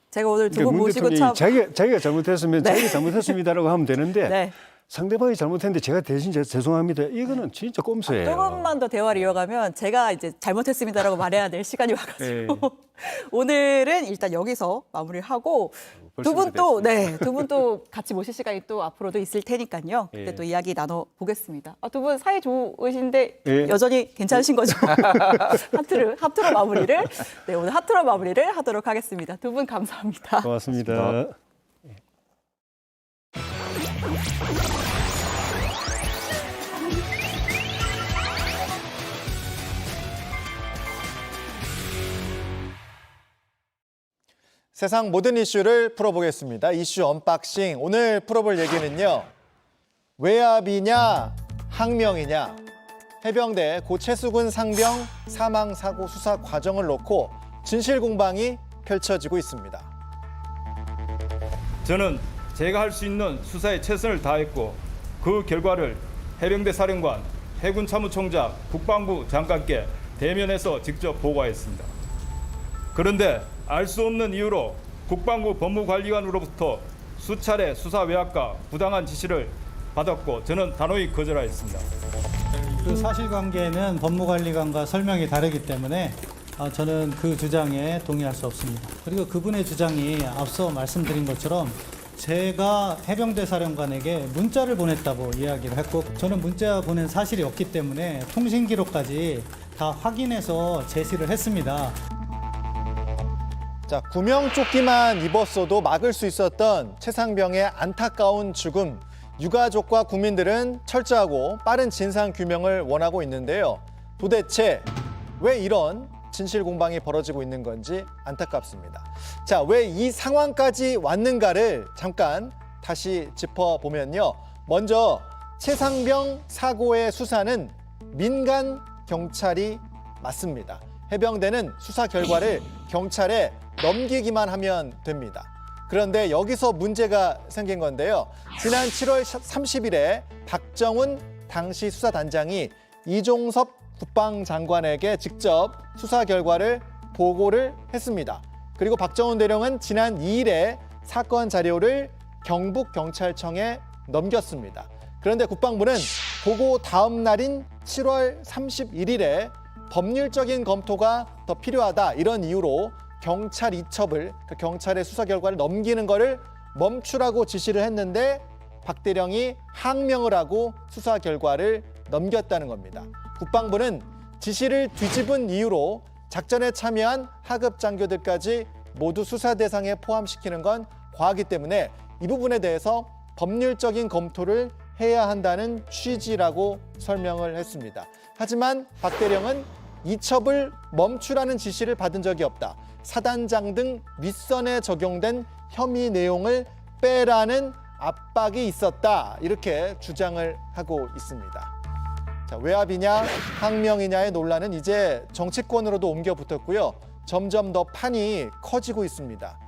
제가 오늘 두 분 문 모시고 대통령이 참 자기가 잘못했으면 자기가 잘못했습니다라고 하면 되는데 네. 상대방이 잘못했는데 제가 대신 죄송합니다. 이거는 진짜 꼼수예요. 조금만 더 대화를 이어가면 제가 이제 잘못했습니다라고 말해야 될 시간이 와가지고 오늘은 일단 여기서 마무리하고 두 분 또 같이 모실 시간이 또 앞으로도 있을 테니까요. 그때 또 이야기 나눠 보겠습니다. 두 분 사이 좋으신데 여전히 괜찮으신 거죠? 하트로 마무리를 오늘 하트로 마무리를 하도록 하겠습니다. 두 분 감사합니다. 고맙습니다. 세상 모든 이슈를 풀어보겠습니다. 이슈 언박싱. 오늘 풀어볼 얘기는요. 외압이냐 항명이냐. 해병대 고 최수근 상병 사망 사고 수사 과정을 놓고 진실 공방이 펼쳐지고 있습니다. 저는 제가 할 수 있는 수사에 최선을 다했고 그 결과를 해병대 사령관, 해군 참모총장, 국방부 장관께 대면해서 직접 보고했습니다. 그런데 알 수 없는 이유로 국방부 법무관리관으로부터 수차례 수사 외압과 부당한 지시를 받았고 저는 단호히 거절하였습니다. 그 사실관계는 법무관리관과 설명이 다르기 때문에 저는 그 주장에 동의할 수 없습니다. 그리고 그분의 주장이 앞서 말씀드린 것처럼 제가 해병대 사령관에게 문자를 보냈다고 이야기를 했고 저는 문자 보낸 사실이 없기 때문에 통신 기록까지 다 확인해서 제시를 했습니다. 자, 구명조끼만 입었어도 막을 수 있었던 최상병의 안타까운 죽음. 유가족과 국민들은 철저하고 빠른 진상 규명을 원하고 있는데요. 도대체 왜 이런 진실 공방이 벌어지고 있는 건지 안타깝습니다. 자, 왜 이 상황까지 왔는가를 잠깐 다시 짚어보면요. 먼저 최상병 사고의 수사는 민간 경찰이 맞습니다. 해병대는 수사 결과를 경찰에 넘기기만 하면 됩니다. 그런데 여기서 문제가 생긴 건데요. 지난 7월 30일에 박정훈 당시 수사단장이 이종섭 국방장관에게 직접 수사 결과를 보고를 했습니다. 그리고 박정훈 대령은 지난 2일에 사건 자료를 경북경찰청에 넘겼습니다. 그런데 국방부는 보고 다음 날인 7월 31일에 법률적인 검토가 더 필요하다 이런 이유로 경찰 이첩을 경찰의 수사 결과를 넘기는 것을 멈추라고 지시를 했는데 박 대령이 항명을 하고 수사 결과를 넘겼다는 겁니다. 국방부는 지시를 뒤집은 이유로 작전에 참여한 하급 장교들까지 모두 수사 대상에 포함시키는 건 과하기 때문에 이 부분에 대해서 법률적인 검토를 해야 한다는 취지라고 설명을 했습니다. 하지만 박 대령은 이첩을 멈추라는 지시를 받은 적이 없다. 사단장 등 윗선에 적용된 혐의 내용을 빼라는 압박이 있었다. 이렇게 주장을 하고 있습니다. 자, 외압이냐 항명이냐의 논란은 이제 정치권으로도 옮겨 붙었고요. 점점 더 판이 커지고 있습니다.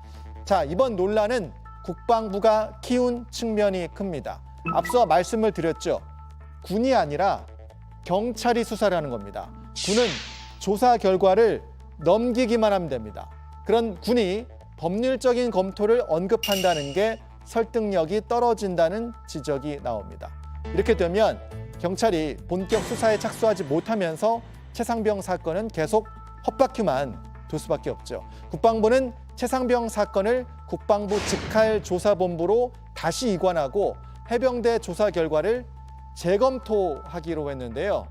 자, 이번 논란은 국방부가 키운 측면이 큽니다. 앞서 말씀을 드렸죠. 군이 아니라 경찰이 수사를 하는 겁니다. 군은 조사 결과를 넘기기만 하면 됩니다. 그런 군이 법률적인 검토를 언급한다는 게 설득력이 떨어진다는 지적이 나옵니다. 이렇게 되면 경찰이 본격 수사에 착수하지 못하면서 최상병 사건은 계속 헛바퀴만 돌 수밖에 없죠. 국방부는 최상병 사건을 국방부 직할조사본부로 다시 이관하고 해병대 조사 결과를 재검토하기로 했는데요.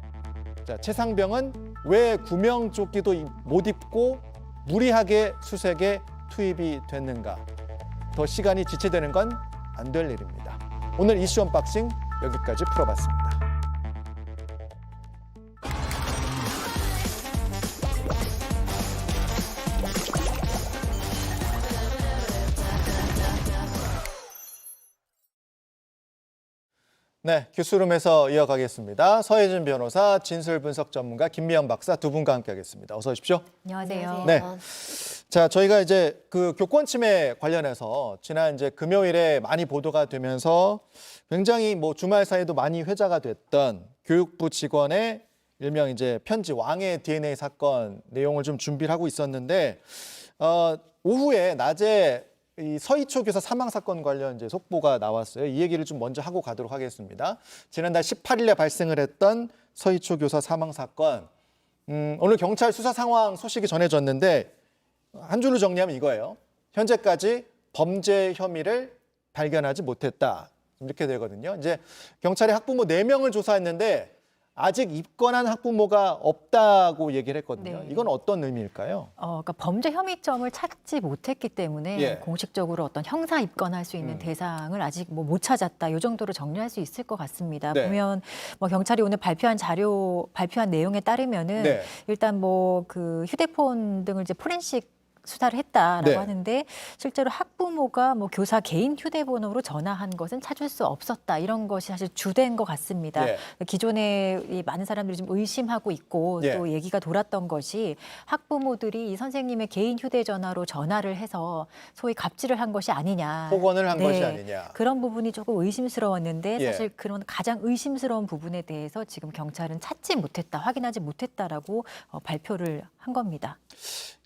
자, 최상병은 왜 구명조끼도 못 입고 무리하게 수색에 투입이 됐는가? 더 시간이 지체되는 건 안 될 일입니다. 오늘 이슈 언박싱 여기까지 풀어봤습니다. 네, 뉴스룸에서 이어가겠습니다. 서혜진 변호사, 진술 분석 전문가 김미영 박사 두 분과 함께하겠습니다. 어서 오십시오. 안녕하세요. 네. 자, 저희가 이제 그 교권 침해 관련해서 지난 이제 금요일에 많이 보도가 되면서 굉장히 뭐 주말 사이에도 많이 회자가 됐던 교육부 직원의 일명 이제 편지 왕의 DNA 사건 내용을 좀 준비를 하고 있었는데 오후에 낮에 이 서희초 교사 사망 사건 관련 이제 속보가 나왔어요. 이 얘기를 좀 먼저 하고 가도록 하겠습니다. 지난달 18일에 발생을 했던 서희초 교사 사망 사건. 오늘 경찰 수사 상황 소식이 전해졌는데 한 줄로 정리하면 이거예요. 현재까지 범죄 혐의를 발견하지 못했다. 이렇게 되거든요. 이제 경찰이 학부모 4명을 조사했는데 아직 입건한 학부모가 없다고 얘기를 했거든요. 네. 이건 어떤 의미일까요? 그러니까 범죄 혐의점을 찾지 못했기 때문에 예. 공식적으로 어떤 형사 입건할 수 있는 대상을 아직 뭐 못 찾았다. 이 정도로 정리할 수 있을 것 같습니다. 네. 보면 뭐 경찰이 오늘 발표한 내용에 따르면은 네. 일단 뭐 그 휴대폰 등을 이제 포렌식 수사를 했다라고 네. 하는데 실제로 학부모가 뭐 교사 개인 휴대번호로 전화한 것은 찾을 수 없었다. 이런 것이 사실 주된 것 같습니다. 예. 기존에 이 많은 사람들이 좀 의심하고 있고 예. 또 얘기가 돌았던 것이 학부모들이 이 선생님의 개인 휴대전화로 전화를 해서 소위 갑질을 한 것이 아니냐. 폭언을 한 것이 아니냐. 그런 부분이 조금 의심스러웠는데 예. 사실 그런 가장 의심스러운 부분에 대해서 지금 경찰은 찾지 못했다, 확인하지 못했다라고 발표를 한 겁니다.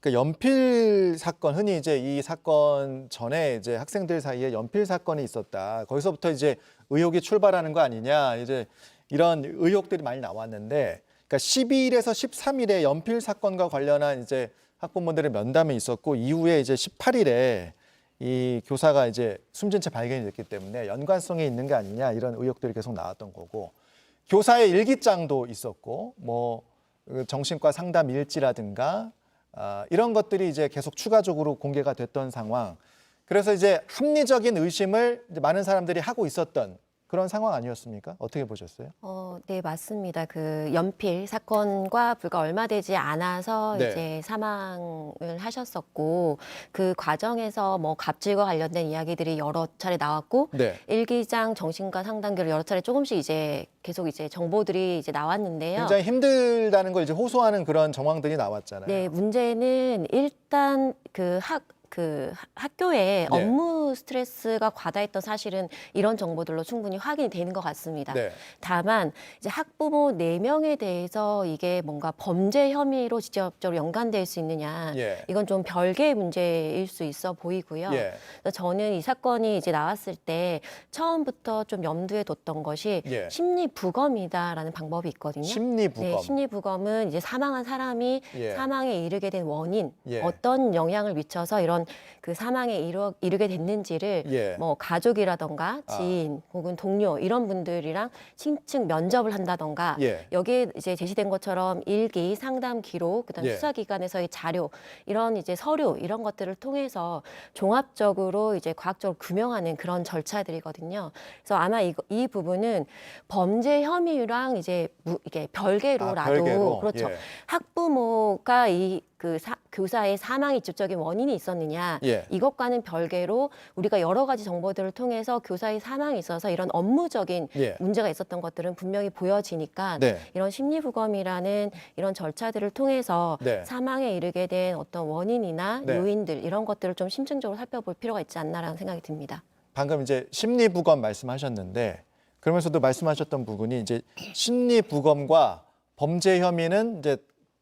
그러니까 연필 사건, 흔히 이제 이 사건 전에 이제 학생들 사이에 연필 사건이 있었다. 거기서부터 이제 의혹이 출발하는 거 아니냐. 이제 이런 의혹들이 많이 나왔는데, 그러니까 12일에서 13일에 연필 사건과 관련한 이제 학부모들의 면담이 있었고, 이후에 이제 18일에 이 교사가 이제 숨진 채 발견이 됐기 때문에 연관성이 있는 게 아니냐, 이런 의혹들이 계속 나왔던 거고, 교사의 일기장도 있었고, 뭐 정신과 상담 일지라든가 이런 것들이 이제 계속 추가적으로 공개가 됐던 상황. 그래서 이제 합리적인 의심을 이제 많은 사람들이 하고 있었던 그런 상황 아니었습니까? 어떻게 보셨어요? 네, 맞습니다. 그 연필 사건과 불과 얼마 되지 않아서 네. 이제 사망을 하셨었고 그 과정에서 뭐 갑질과 관련된 이야기들이 여러 차례 나왔고 네. 일기장, 정신과 상담기를 여러 차례 조금씩 이제 계속 이제 정보들이 이제 나왔는데요. 굉장히 힘들다는 걸 이제 호소하는 그런 정황들이 나왔잖아요. 네, 문제는 일단 학교에 업무 스트레스가 과다했던 사실은 이런 정보들로 충분히 확인이 되는 것 같습니다. 네. 다만 이제 학부모 4명에 대해서 이게 뭔가 범죄 혐의로 직접적으로 연관될 수 있느냐, 예. 이건 좀 별개의 문제일 수 있어 보이고요. 예. 그래서 저는 이 사건이 이제 나왔을 때 처음부터 좀 염두에 뒀던 것이 예. 심리부검이다라는 방법이 있거든요. 심리부검. 네, 심리부검은 이제 사망한 사람이 예. 사망에 이르게 된 원인, 예. 어떤 영향을 미쳐서 이런 그 사망에 이르게 됐는지를 예. 뭐 가족이라던가 지인 혹은 동료 이런 분들이랑 심층 면접을 한다던가 예. 여기에 이제 제시된 것처럼 일기, 상담 기록, 그다음 예. 수사기관에서의 자료 이런 이제 서류 이런 것들을 통해서 종합적으로 이제 과학적으로 규명하는 그런 절차들이거든요. 그래서 아마 이 부분은 범죄 혐의랑 이제 이게 별개로라도 별개로? 그렇죠. 예. 학부모가 교사의 사망의 직접적인 원인이 있었느냐 예. 이것과는 별개로 우리가 여러 가지 정보들을 통해서 교사의 사망에 있어서 이런 업무적인 예. 문제가 있었던 것들은 분명히 보여지니까 네. 이런 심리부검이라는 이런 절차들을 통해서 네. 사망에 이르게 된 어떤 원인이나 네. 요인들 이런 것들을 좀 심층적으로 살펴볼 필요가 있지 않나라는 생각이 듭니다. 방금 이제 심리부검 말씀하셨는데, 그러면서도 말씀하셨던 부분이 이제 심리부검과 범죄 혐의는 이제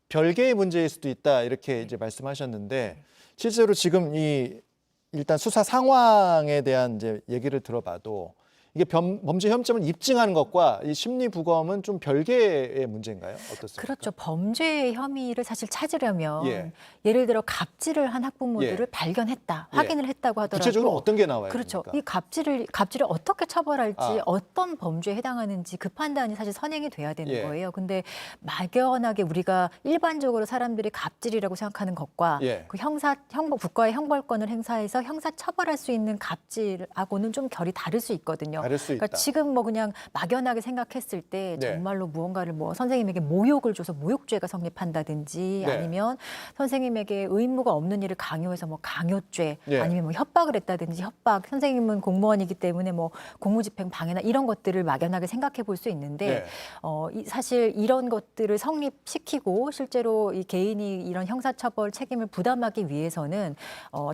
별개의 문제일 수도 있다, 이렇게 이제 말씀하셨는데, 실제로 지금 일단 수사 상황에 대한 이제 얘기를 들어봐도 이게 범죄 혐의점을 입증하는 것과 이 심리부검은 좀 별개의 문제인가요? 어떻습니까? 그렇죠. 범죄 혐의를 사실 찾으려면 예. 예를 들어 갑질을 한 학부모들을 예. 발견했다, 예. 확인을 했다고 하더라도 구체적으로 어떤 게 나와요? 그렇죠. 그러니까? 이 갑질을 어떻게 처벌할지 아. 어떤 범죄에 해당하는지 그 판단이 사실 선행이 돼야 되는 예. 거예요. 근데 막연하게 우리가 일반적으로 사람들이 갑질이라고 생각하는 것과 예. 그 국가의 형벌권을 행사해서 형사 처벌할 수 있는 갑질하고는 좀 결이 다를 수 있거든요. 다를 수 있다. 그러니까 지금 뭐 그냥 막연하게 생각했을 때 네. 정말로 무언가를 뭐 선생님에게 모욕을 줘서 모욕죄가 성립한다든지 네. 아니면 선생님에게 의무가 없는 일을 강요해서 뭐 강요죄 네. 아니면 뭐 협박을 했다든지 협박, 선생님은 공무원이기 때문에 뭐 공무집행 방해나 이런 것들을 막연하게 생각해 볼 수 있는데 네. 사실 이런 것들을 성립시키고 실제로 이 개인이 이런 형사처벌 책임을 부담하기 위해서는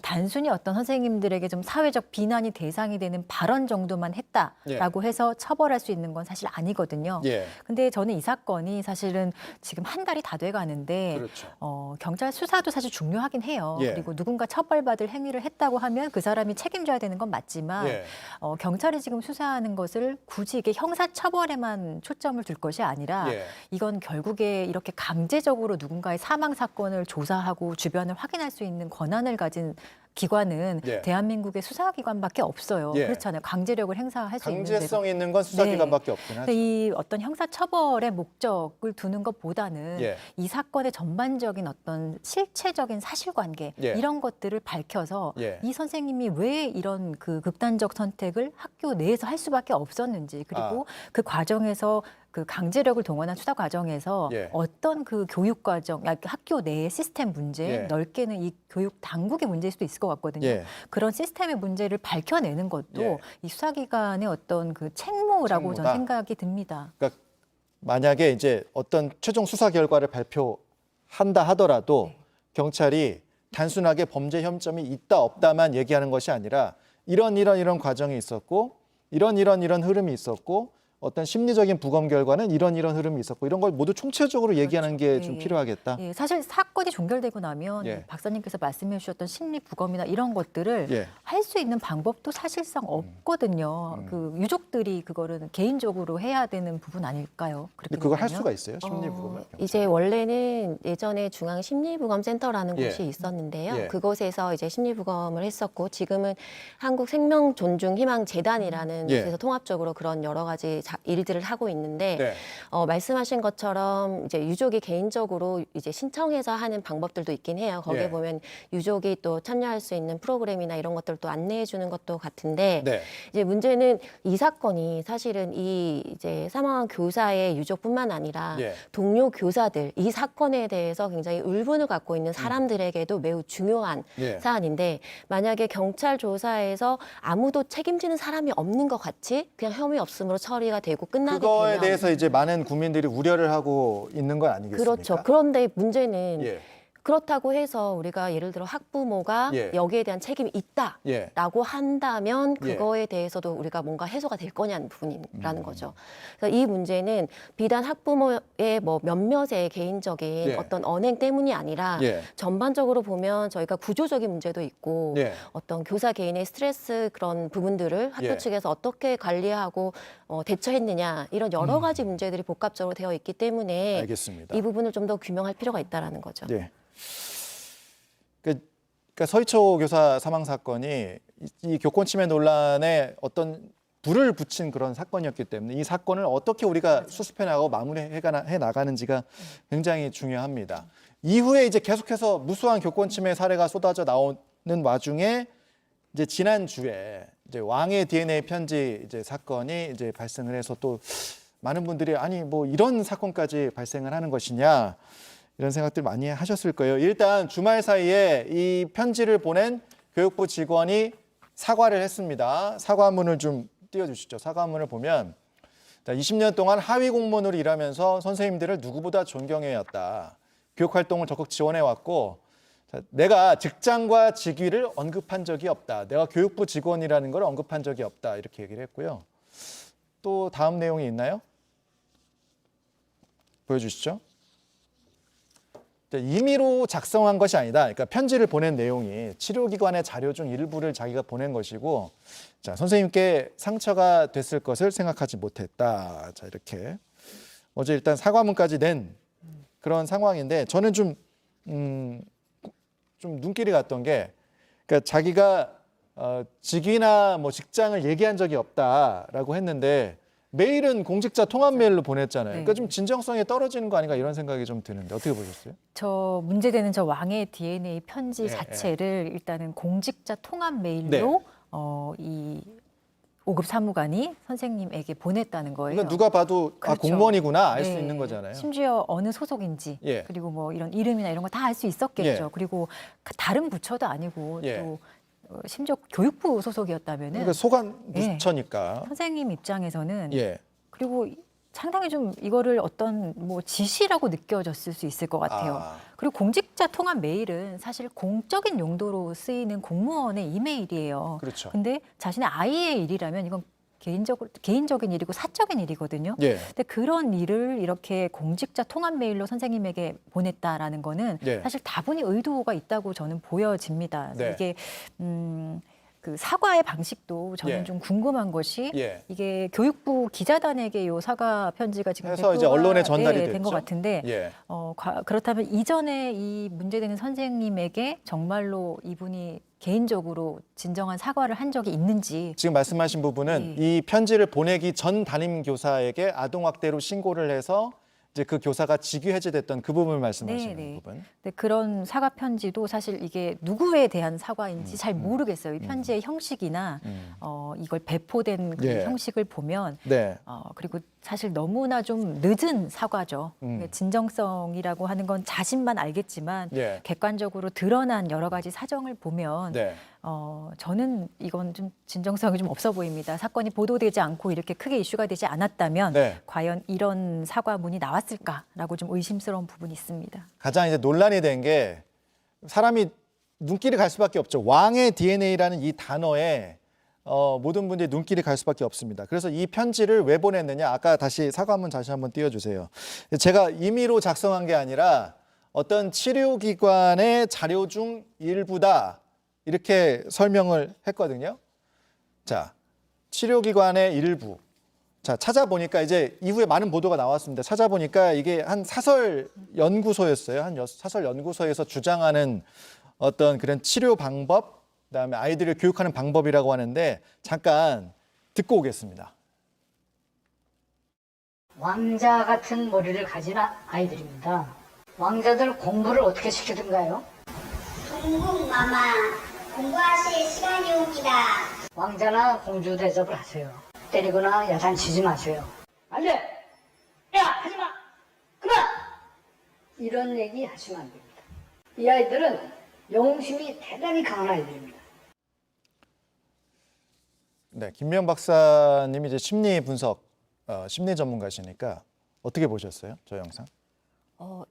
단순히 어떤 선생님들에게 좀 사회적 비난이 대상이 되는 발언 정도만 했다라고 해서 처벌할 수 있는 건 사실 아니거든요. 예. 근데 저는 이 사건이 사실은 지금 한 달이 다 돼 가는데 그렇죠. 경찰 수사도 사실 중요하긴 해요. 예. 그리고 누군가 처벌받을 행위를 했다고 하면 그 사람이 책임져야 되는 건 맞지만 예. 경찰이 지금 수사하는 것을 굳이 이게 형사처벌에만 초점을 둘 것이 아니라 예. 이건 결국에 이렇게 강제적으로 누군가의 사망 사건을 조사하고 주변을 확인할 수 있는 권한을 가진 기관은 예. 대한민국의 수사기관밖에 없어요. 예. 그렇잖아요. 강제력을 행사할 수 있는 데가. 강제성 있는 건 수사기관밖에 없긴 하죠. 근데 이 어떤 형사처벌의 목적을 두는 것보다는 예. 이 사건의 전반적인 어떤 실체적인 사실관계 예. 이런 것들을 밝혀서 예. 이 선생님이 왜 이런 그 극단적 선택을 학교 내에서 할 수밖에 없었는지 그리고 그 과정에서 그 강제력을 동원한 수사 과정에서 예. 어떤 그 교육 과정, 학교 내의 시스템 문제, 예. 넓게는 이 교육 당국의 문제일 수도 있을 것 같거든요. 예. 그런 시스템의 문제를 밝혀내는 것도 예. 이 수사기관의 어떤 그 책무라고 저는 책무다. 생각이 듭니다. 그러니까 만약에 이제 어떤 최종 수사 결과를 발표한다 하더라도 경찰이 단순하게 범죄 혐의점이 있다 없다만 얘기하는 것이 아니라 이런 과정이 있었고 이런 흐름이 있었고 어떤 심리적인 부검 결과는 이런 흐름이 있었고 이런 걸 모두 총체적으로 얘기하는 게 좀 예. 필요하겠다. 예, 사실 사건이 종결되고 나면 예. 박사님께서 말씀해 주셨던 심리 부검이나 이런 것들을 예. 할 수 있는 방법도 사실상 없거든요. 그 유족들이 그거를 개인적으로 해야 되는 부분 아닐까요? 근데 그걸 할 된다면? 수가 있어요? 심리 부검을? 이제 원래는 예전에 중앙심리부검센터라는 예. 곳이 있었는데요. 예. 그곳에서 이제 심리부검을 했었고 지금은 한국생명존중희망재단이라는 예. 곳에서 통합적으로 그런 여러 가지 일들을 하고 있는데 네. 말씀하신 것처럼 이제 유족이 개인적으로 이제 신청해서 하는 방법들도 있긴 해요. 거기에 예. 보면 유족이 또 참여할 수 있는 프로그램이나 이런 것들도 안내해 주는 것도 같은데 네. 이제 문제는 이 사건이 사실은 이 이제 사망한 교사의 유족뿐만 아니라 예. 동료 교사들 이 사건에 대해서 굉장히 울분을 갖고 있는 사람들에게도 매우 중요한 예. 사안인데 만약에 경찰 조사에서 아무도 책임지는 사람이 없는 것 같이 그냥 혐의 없음으로 처리가 되고 끝나게 그거에 되면 대해서 이제 많은 국민들이 우려를 하고 있는 건 아니겠습니까? 그렇죠. 그런데 문제는 예. 그렇다고 해서 우리가 예를 들어 학부모가 예. 여기에 대한 책임이 예. 있다라고 한다면 예. 그거에 대해서도 우리가 뭔가 해소가 될 거냐는 부분이라는 거죠. 그래서 이 문제는 비단 학부모의 뭐 몇몇의 개인적인 예. 어떤 언행 때문이 아니라 예. 전반적으로 보면 저희가 구조적인 문제도 있고 예. 어떤 교사 개인의 스트레스 그런 부분들을 학교 예. 측에서 어떻게 관리하고 대처했느냐 이런 여러 가지 문제들이 복합적으로 되어 있기 때문에 알겠습니다. 이 부분을 좀 더 규명할 필요가 있다라는 거죠. 예. 그러니까 서희초 교사 사망 사건이 이 교권 침해 논란에 어떤 불을 붙인 그런 사건이었기 때문에 이 사건을 어떻게 우리가 수습해 나가고 마무리해 나가는지가 굉장히 중요합니다. 이후에 이제 계속해서 무수한 교권 침해 사례가 쏟아져 나오는 와중에 이제 지난주에 이제 왕의 DNA 편지 이제 사건이 이제 발생을 해서 또 많은 분들이 아니 뭐 이런 사건까지 발생을 하는 것이냐 이런 생각들 많이 하셨을 거예요. 일단 주말 사이에 이 편지를 보낸 교육부 직원이 사과를 했습니다. 사과문을 좀 띄워주시죠. 사과문을 보면 20년 동안 하위 공무원으로 일하면서 선생님들을 누구보다 존경해왔다. 교육활동을 적극 지원해왔고 내가 직장과 직위를 언급한 적이 없다. 내가 교육부 직원이라는 걸 언급한 적이 없다. 이렇게 얘기를 했고요. 또 다음 내용이 있나요? 보여주시죠. 임의로 작성한 것이 아니다. 그러니까 편지를 보낸 내용이 치료기관의 자료 중 일부를 자기가 보낸 것이고, 자, 선생님께 상처가 됐을 것을 생각하지 못했다. 자, 이렇게 어제 일단 사과문까지 낸 그런 상황인데, 저는 좀 눈길이 갔던 게, 그러니까 자기가 직위나 뭐 직장을 얘기한 적이 없다라고 했는데 메일은 공직자 통합 메일로 보냈잖아요. 그러니까 좀 진정성이 떨어지는 거 아닌가 이런 생각이 좀 드는데 어떻게 보셨어요? 저 문제되는 저 왕의 DNA 편지 자체를 일단은 공직자 통합 메일로 이 5급 사무관이 선생님에게 보냈다는 거예요. 그러니까 누가 봐도 그렇죠. 공무원이구나 알 수 있는 거잖아요. 심지어 어느 소속인지 그리고 뭐 이런 이름이나 이런 거 다 알 수 있었겠죠. 그리고 다른 부처도 아니고 또 심지어 교육부 소속이었다면은 그러니까 소관 부처니까 선생님 입장에서는 그리고 상당히 좀 이거를 어떤 뭐 지시라고 느껴졌을 수 있을 것 같아요. 그리고 공직자 통합 메일은 사실 공적인 용도로 쓰이는 공무원의 이메일이에요. 그렇죠. 근데 자신의 아이의 일이라면 이건 개인적인 일이고 사적인 일이거든요. 근데 그런 일을 이렇게 공직자 통합 메일로 선생님에게 보냈다라는 거는 사실 다분히 의도가 있다고 저는 보여집니다. 이게 그 사과의 방식도 저는 좀 궁금한 것이 이게 교육부 기자단에게 요 사과 편지가 지금 해서 이제 언론에 전달이 된 것 됐죠. 같은데 그렇다면 이전에 이 문제되는 선생님에게 정말로 이분이 개인적으로 진정한 사과를 한 적이 있는지 지금 말씀하신 부분은 이 편지를 보내기 전 담임 교사에게 아동학대로 신고를 해서 이제 그 교사가 직위 해제됐던 그 부분을 말씀하시는 부분. 네, 그런 사과 편지도 사실 이게 누구에 대한 사과인지 잘 모르겠어요. 이 편지의 형식이나 이걸 배포된 그 형식을 보면 그리고 사실 너무나 좀 늦은 사과죠. 진정성이라고 하는 건 자신만 알겠지만 객관적으로 드러난 여러 가지 사정을 보면 저는 이건 좀 진정성이 좀 없어 보입니다. 사건이 보도되지 않고 이렇게 크게 이슈가 되지 않았다면 과연 이런 사과문이 나왔을까라고 좀 의심스러운 부분이 있습니다. 가장 이제 논란이 된 게 사람이 눈길이 갈 수밖에 없죠. 왕의 DNA라는 이 단어에 모든 분들이 눈길이 갈 수밖에 없습니다. 그래서 이 편지를 왜 보냈느냐? 아까 다시 사과문 다시 한번 띄워주세요. 제가 임의로 작성한 게 아니라 어떤 치료기관의 자료 중 일부다. 이렇게 설명을 했거든요. 자, 치료기관의 일부. 자, 찾아보니까 이제 이후에 많은 보도가 나왔습니다. 찾아보니까 이게 한 사설 연구소였어요. 한 사설 연구소에서 주장하는 어떤 그런 치료 방법, 그다음에 아이들을 교육하는 방법이라고 하는데 잠깐 듣고 오겠습니다. 왕자 같은 머리를 가진 아이들입니다. 왕자들 공부를 어떻게 시키던가요? 동국마마, 공부하실 시간이 옵니다. 왕자나 공주 대접을 하세요. 때리거나 야단치지 마세요. 안 돼! 야, 하지마! 그만! 이런 얘기 하시면 안 됩니다. 이 아이들은 영웅심이 대단히 강한 아이들입니다. 네, 김미영 박사님이 이제 심리 분석, 심리 전문가시니까 어떻게 보셨어요? 저 영상?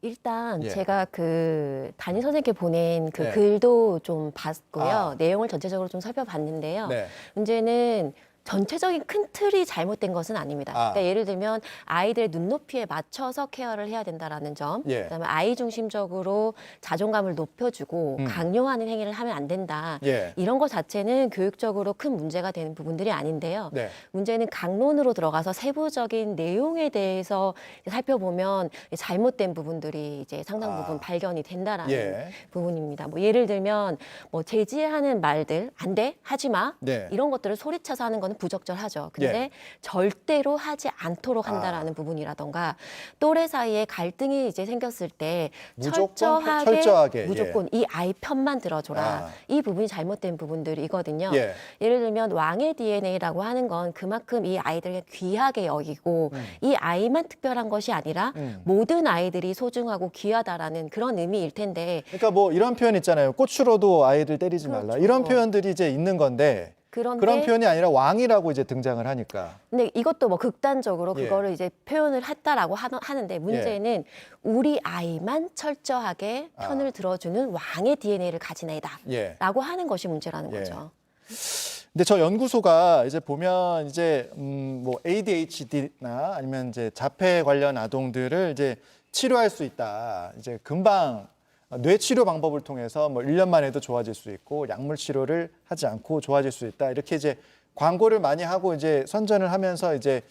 일단 제가 그 담임 선생님께 보낸 그 글도 좀 봤고요. 내용을 전체적으로 좀 살펴봤는데요. 문제는 전체적인 큰 틀이 잘못된 것은 아닙니다. 그러니까 예를 들면 아이들의 눈높이에 맞춰서 케어를 해야 된다라는 점, 그다음에 아이 중심적으로 자존감을 높여주고 강요하는 행위를 하면 안 된다. 이런 것 자체는 교육적으로 큰 문제가 되는 부분들이 아닌데요. 문제는 강론으로 들어가서 세부적인 내용에 대해서 살펴보면 잘못된 부분들이 이제 상당 부분 발견이 된다라는 부분입니다. 뭐 예를 들면 뭐 제지하는 말들, 안 돼, 하지 마, 이런 것들을 소리쳐서 하는 거는 부적절하죠. 근데 절대로 하지 않도록 한다라는 부분이라던가 또래 사이에 갈등이 이제 생겼을 때 철저하게 무조건 이 아이 편만 들어줘라. 이 부분이 잘못된 부분들이거든요. 예를 들면 왕의 DNA라고 하는 건 그만큼 이 아이들을 귀하게 여기고 이 아이만 특별한 것이 아니라 모든 아이들이 소중하고 귀하다라는 그런 의미일 텐데. 그러니까 뭐 이런 표현 있잖아요. 꽃으로도 아이들 때리지 말라. 이런 표현들이 이제 있는 건데 그런 표현이 아니라 왕이라고 이제 등장을 하니까. 근데 이것도 뭐 극단적으로 그거를 이제 표현을 했다라고 하는데 문제는 우리 아이만 철저하게 편을 들어주는 왕의 DNA를 가진 애다라고 하는 것이 문제라는 거죠. 근데 저 연구소가 이제 보면 이제 뭐 ADHD나 아니면 이제 자폐 관련 아동들을 이제 치료할 수 있다. 이제 금방 뇌 치료 방법을 통해서 뭐 1년만 해도 좋아질 수 있고 약물 치료를 하지 않고 좋아질 수 있다. 이렇게 이제 광고를 많이 하고 이제 선전을 하면서 이제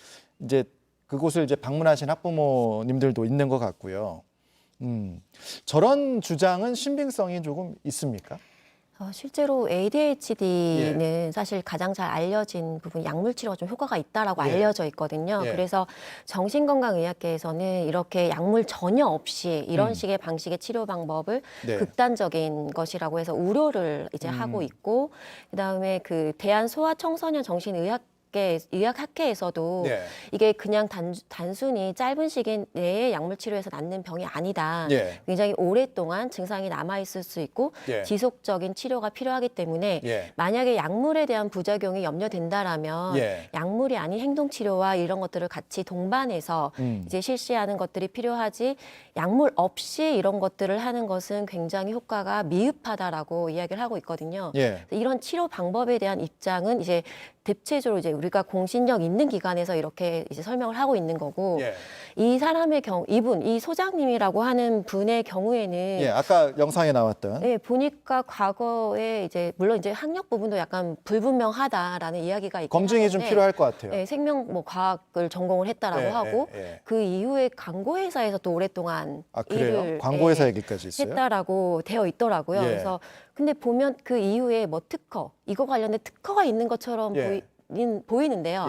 그곳을 이제 방문하신 학부모님들도 있는 것 같고요. 저런 주장은 신빙성이 조금 있습니까? 실제로 ADHD는 사실 가장 잘 알려진 부분 약물 치료가 좀 효과가 있다라고 알려져 있거든요. 그래서 정신건강의학계에서는 이렇게 약물 전혀 없이 이런 식의 방식의 치료 방법을 극단적인 것이라고 해서 우려를 이제 하고 있고, 그다음에 그 대한소아청소년 정신의학 의학학회에서도 이게 그냥 단순히 짧은 시기 내에 약물 치료에서 낫는 병이 아니다. 굉장히 오랫동안 증상이 남아있을 수 있고 지속적인 치료가 필요하기 때문에 만약에 약물에 대한 부작용이 염려된다라면 약물이 아닌 행동치료와 이런 것들을 같이 동반해서 이제 실시하는 것들이 필요하지, 약물 없이 이런 것들을 하는 것은 굉장히 효과가 미흡하다라고 이야기를 하고 있거든요. 이런 치료 방법에 대한 입장은 이제 대체적으로 이제 우리가 공신력 있는 기관에서 이렇게 이제 설명을 하고 있는 거고, 이 사람의 이 소장님이라고 하는 분의 경우에는 아까 영상에 나왔던 보니까 과거에 이제 물론 이제 학력 부분도 약간 불분명하다라는 이야기가 있긴 검증이 좀 필요할 것 같아요. 생명 뭐 과학을 전공을 했다라고 하고 그 이후에 광고 회사에서 또 오랫동안 일을 광고 회사 얘기까지 있어요? 했다라고 되어 있더라고요. 그래서 근데 보면 그 이후에 뭐 특허, 이거 관련된 특허가 있는 것처럼 보이는데요.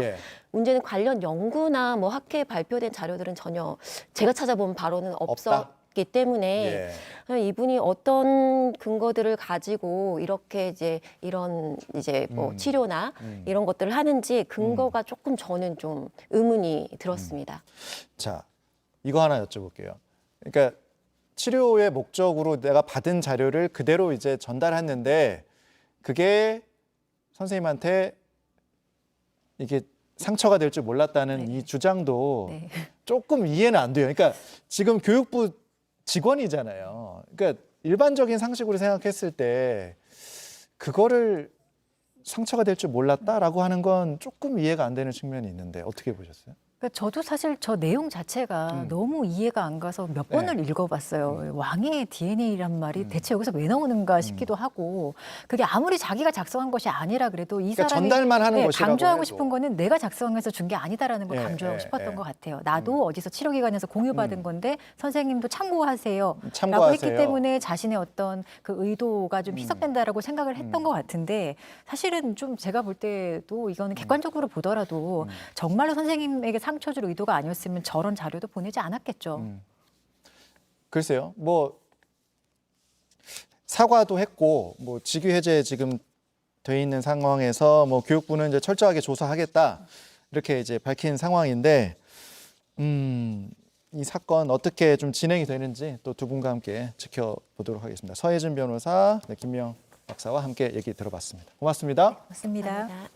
문제는 관련 연구나 뭐 학회에 발표된 자료들은 전혀 제가 찾아본 바로는 없었기 때문에 이분이 어떤 근거들을 가지고 이렇게 이제 이런 이제 뭐 치료나 이런 것들을 하는지 근거가 조금 저는 좀 의문이 들었습니다. 자, 이거 하나 여쭤볼게요. 그러니까 치료의 목적으로 내가 받은 자료를 그대로 이제 전달했는데 그게 선생님한테 이게 상처가 될 줄 몰랐다는 이 주장도 조금 이해는 안 돼요. 그러니까 지금 교육부 직원이잖아요. 그러니까 일반적인 상식으로 생각했을 때 그거를 상처가 될 줄 몰랐다라고 하는 건 조금 이해가 안 되는 측면이 있는데 어떻게 보셨어요? 그러니까 저도 사실 저 내용 자체가 너무 이해가 안 가서 몇 번을 읽어봤어요. 왕의 DNA란 말이 대체 여기서 왜 나오는가 싶기도 하고, 그게 아무리 자기가 작성한 것이 아니라 그래도 이 그러니까 사람이 전달만 하는 것이라고 강조하고 해도. 싶은 거는 내가 작성해서 준 게 아니다라는 걸 강조하고 싶었던 것 같아요. 나도 어디서 치료기관에서 공유받은 건데 선생님도 참고하세요. 라고 했기 때문에 자신의 어떤 그 의도가 좀 희석된다라고 생각을 했던 것 같은데, 사실은 좀 제가 볼 때도 이거는 객관적으로 보더라도 정말로 선생님에게 상처 줄 의도가 아니었으면 저런 자료도 보내지 않았겠죠. 글쎄요. 뭐 사과도 했고 뭐 직위 해제 지금 돼 있는 상황에서 뭐 교육부는 이제 철저하게 조사하겠다 이렇게 이제 밝힌 상황인데 이 사건 어떻게 좀 진행이 되는지 또 두 분과 함께 지켜보도록 하겠습니다. 서혜진 변호사, 김미영 박사와 함께 얘기 들어봤습니다. 고맙습니다. 맞습니다. 감사합니다.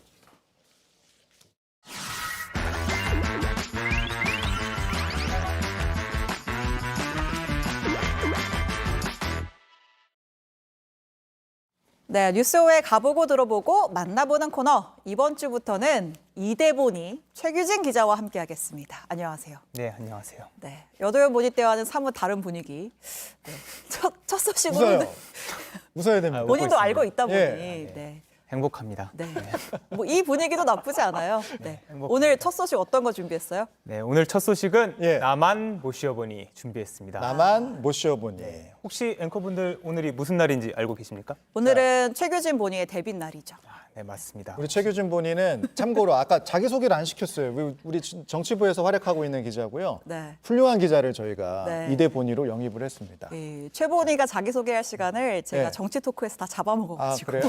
네, 뉴스호에 가보고 들어보고 만나보는 코너. 이번 주부터는 이대본이 최규진 기자와 함께하겠습니다. 안녕하세요. 네, 안녕하세요. 네, 여도현 본의때와는 사뭇 다른 분위기. 네, 첫 소식으로 웃어야 됩니다. 본인도 알고 있다 보니. 행복합니다. 네. 뭐 이 분위기도 나쁘지 않아요. 네. 오늘 첫 소식 어떤 거 준비했어요? 네, 오늘 첫 소식은 나만 못 쉬어보니 준비했습니다. 나만 못 쉬어보니. 혹시 앵커분들 오늘이 무슨 날인지 알고 계십니까? 오늘은 최규진 본의의 데뷔 날이죠. 네, 맞습니다. 우리 최규진 본의는 참고로 아까 자기소개를 안 시켰어요. 우리 정치부에서 활약하고 있는 기자고요. 훌륭한 기자를 저희가 이대 본의로 영입을 했습니다. 최 본의가 자기소개할 시간을 제가 정치 토크에서 다 잡아먹어가지고. 그래요?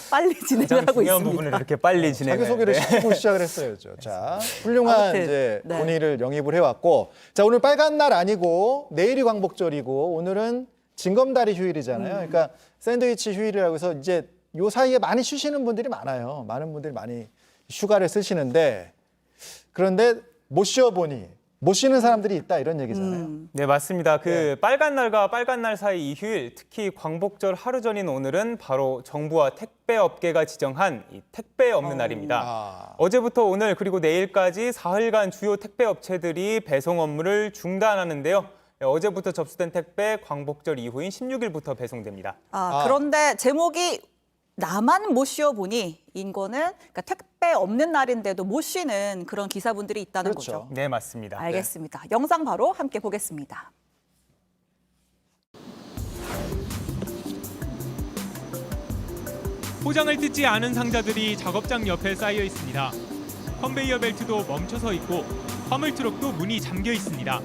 빨리 진행을 하고 중요한 있습니다. 부분을 이렇게 빨리 진행을. 자기소개를 시키고 시작을 했어야죠. 자, 훌륭한 이제 본의를 영입을 해왔고, 자, 오늘 빨간 날 아니고 내일이 광복절이고 오늘은 징검다리 휴일이잖아요. 그러니까 샌드위치 휴일이라고 해서 이제 요 사이에 많이 쉬시는 분들이 많아요. 많은 분들이 많이 휴가를 쓰시는데, 그런데 못 쉬어보니 못 쉬는 사람들이 있다 이런 얘기잖아요. 네, 맞습니다. 빨간 날과 빨간 날 사이 이 휴일, 특히 광복절 하루 전인 오늘은 바로 정부와 택배업계가 지정한 이 택배 없는 날입니다. 어제부터 오늘 그리고 내일까지 사흘간 주요 택배업체들이 배송 업무를 중단하는데요. 어제부터 접수된 택배 광복절 이후인 16일부터 배송됩니다. 그런데 제목이 나만 못 쉬어보니 인거는 그러니까 택배 없는 날인데도 못 쉬는 그런 기사분들이 있다는 거죠. 네, 맞습니다. 알겠습니다. 영상 바로 함께 보겠습니다. 포장을 뜯지 않은 상자들이 작업장 옆에 쌓여 있습니다. 컨베이어 벨트도 멈춰서 있고 화물트럭도 문이 잠겨 있습니다.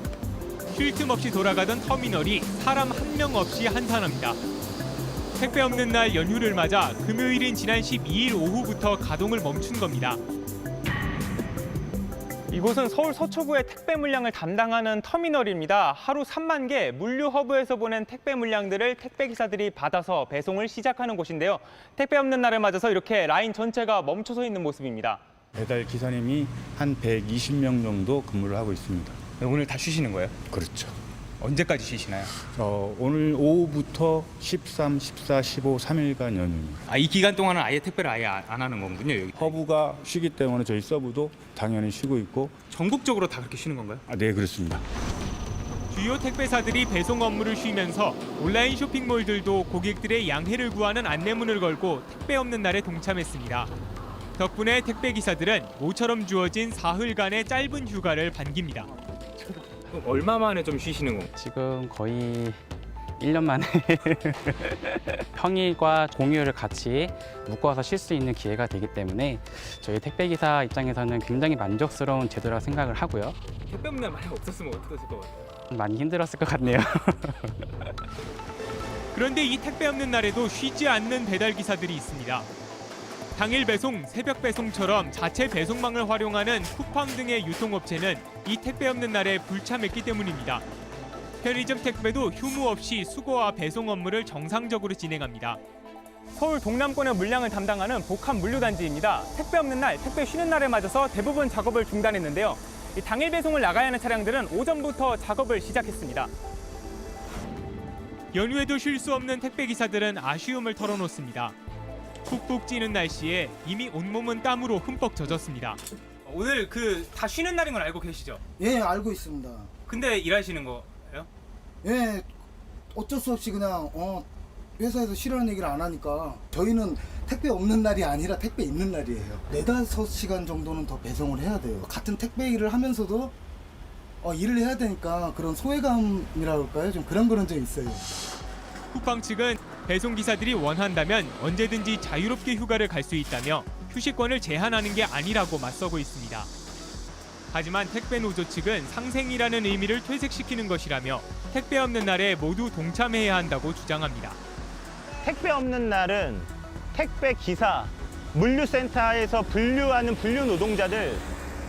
쉴 틈 없이 돌아가던 터미널이 사람 한 명 없이 한산합니다. 택배 없는 날 연휴를 맞아 금요일인 지난 12일 오후부터 가동을 멈춘 겁니다. 이곳은 서울 서초구의 택배 물량을 담당하는 터미널입니다. 하루 3만 개 물류 허브에서 보낸 택배 물량들을 택배 기사들이 받아서 배송을 시작하는 곳인데요. 택배 없는 날을 맞아서 이렇게 라인 전체가 멈춰서 있는 모습입니다. 배달 기사님이 한 120명 정도 근무를 하고 있습니다. 오늘 다 쉬시는 거예요? 그렇죠. 언제까지 쉬시나요? 오늘 오후부터 13, 14, 15, 3일간 연휴입니다. 이 기간 동안은 아예 택배를 아예 안 하는 거군요, 여기. 허브가 쉬기 때문에 저희 서브도 당연히 쉬고 있고. 전국적으로 다 그렇게 쉬는 건가요? 네, 그렇습니다. 주요 택배사들이 배송 업무를 쉬면서 온라인 쇼핑몰들도 고객들의 양해를 구하는 안내문을 걸고 택배 없는 날에 동참했습니다. 덕분에 택배 기사들은 모처럼 주어진 사흘간의 짧은 휴가를 반깁니다. 그럼 얼마 만에 좀 쉬시는 건가요? 지금 거의 1년 만에 평일과 공휴일을 같이 묶어서 쉴 수 있는 기회가 되기 때문에 저희 택배기사 입장에서는 굉장히 만족스러운 제도라고 생각을 하고요. 택배 없는 날 만약 없었으면 어떠실 것 같아요? 많이 힘들었을 것 같네요. 그런데 이 택배 없는 날에도 쉬지 않는 배달 기사들이 있습니다. 당일 배송, 새벽 배송처럼 자체 배송망을 활용하는 쿠팡 등의 유통업체는 이 택배 없는 날에 불참했기 때문입니다. 편의점 택배도 휴무 없이 수거와 배송 업무를 정상적으로 진행합니다. 서울 동남권의 물량을 담당하는 복합 물류단지입니다. 택배 없는 날, 택배 쉬는 날에 맞아서 대부분 작업을 중단했는데요. 이 당일 배송을 나가야 하는 차량들은 오전부터 작업을 시작했습니다. 연휴에도 쉴 수 없는 택배 기사들은 아쉬움을 털어놓습니다. 푹푹 찌는 날씨에 이미 온몸은 땀으로 흠뻑 젖었습니다. 오늘 다 쉬는 날인 걸 알고 계시죠? 예, 알고 있습니다. 근데 일하시는 거예요? 예, 어쩔 수 없이 그냥 회사에서 쉬라는 얘기를 안 하니까 저희는 택배 없는 날이 아니라 택배 있는 날이에요. 4-5시간 정도는 더 배송을 해야 돼요. 같은 택배 일을 하면서도 일을 해야 되니까 그런 소외감이라 할까요? 좀 그런 거는 좀 있어요. 쿠팡 측은 배송 기사들이 원한다면 언제든지 자유롭게 휴가를 갈 수 있다며 휴식권을 제한하는 게 아니라고 맞서고 있습니다. 하지만 택배 노조 측은 상생이라는 의미를 퇴색시키는 것이라며 택배 없는 날에 모두 동참해야 한다고 주장합니다. 택배 없는 날은 택배 기사, 물류센터에서 분류하는 분류 노동자들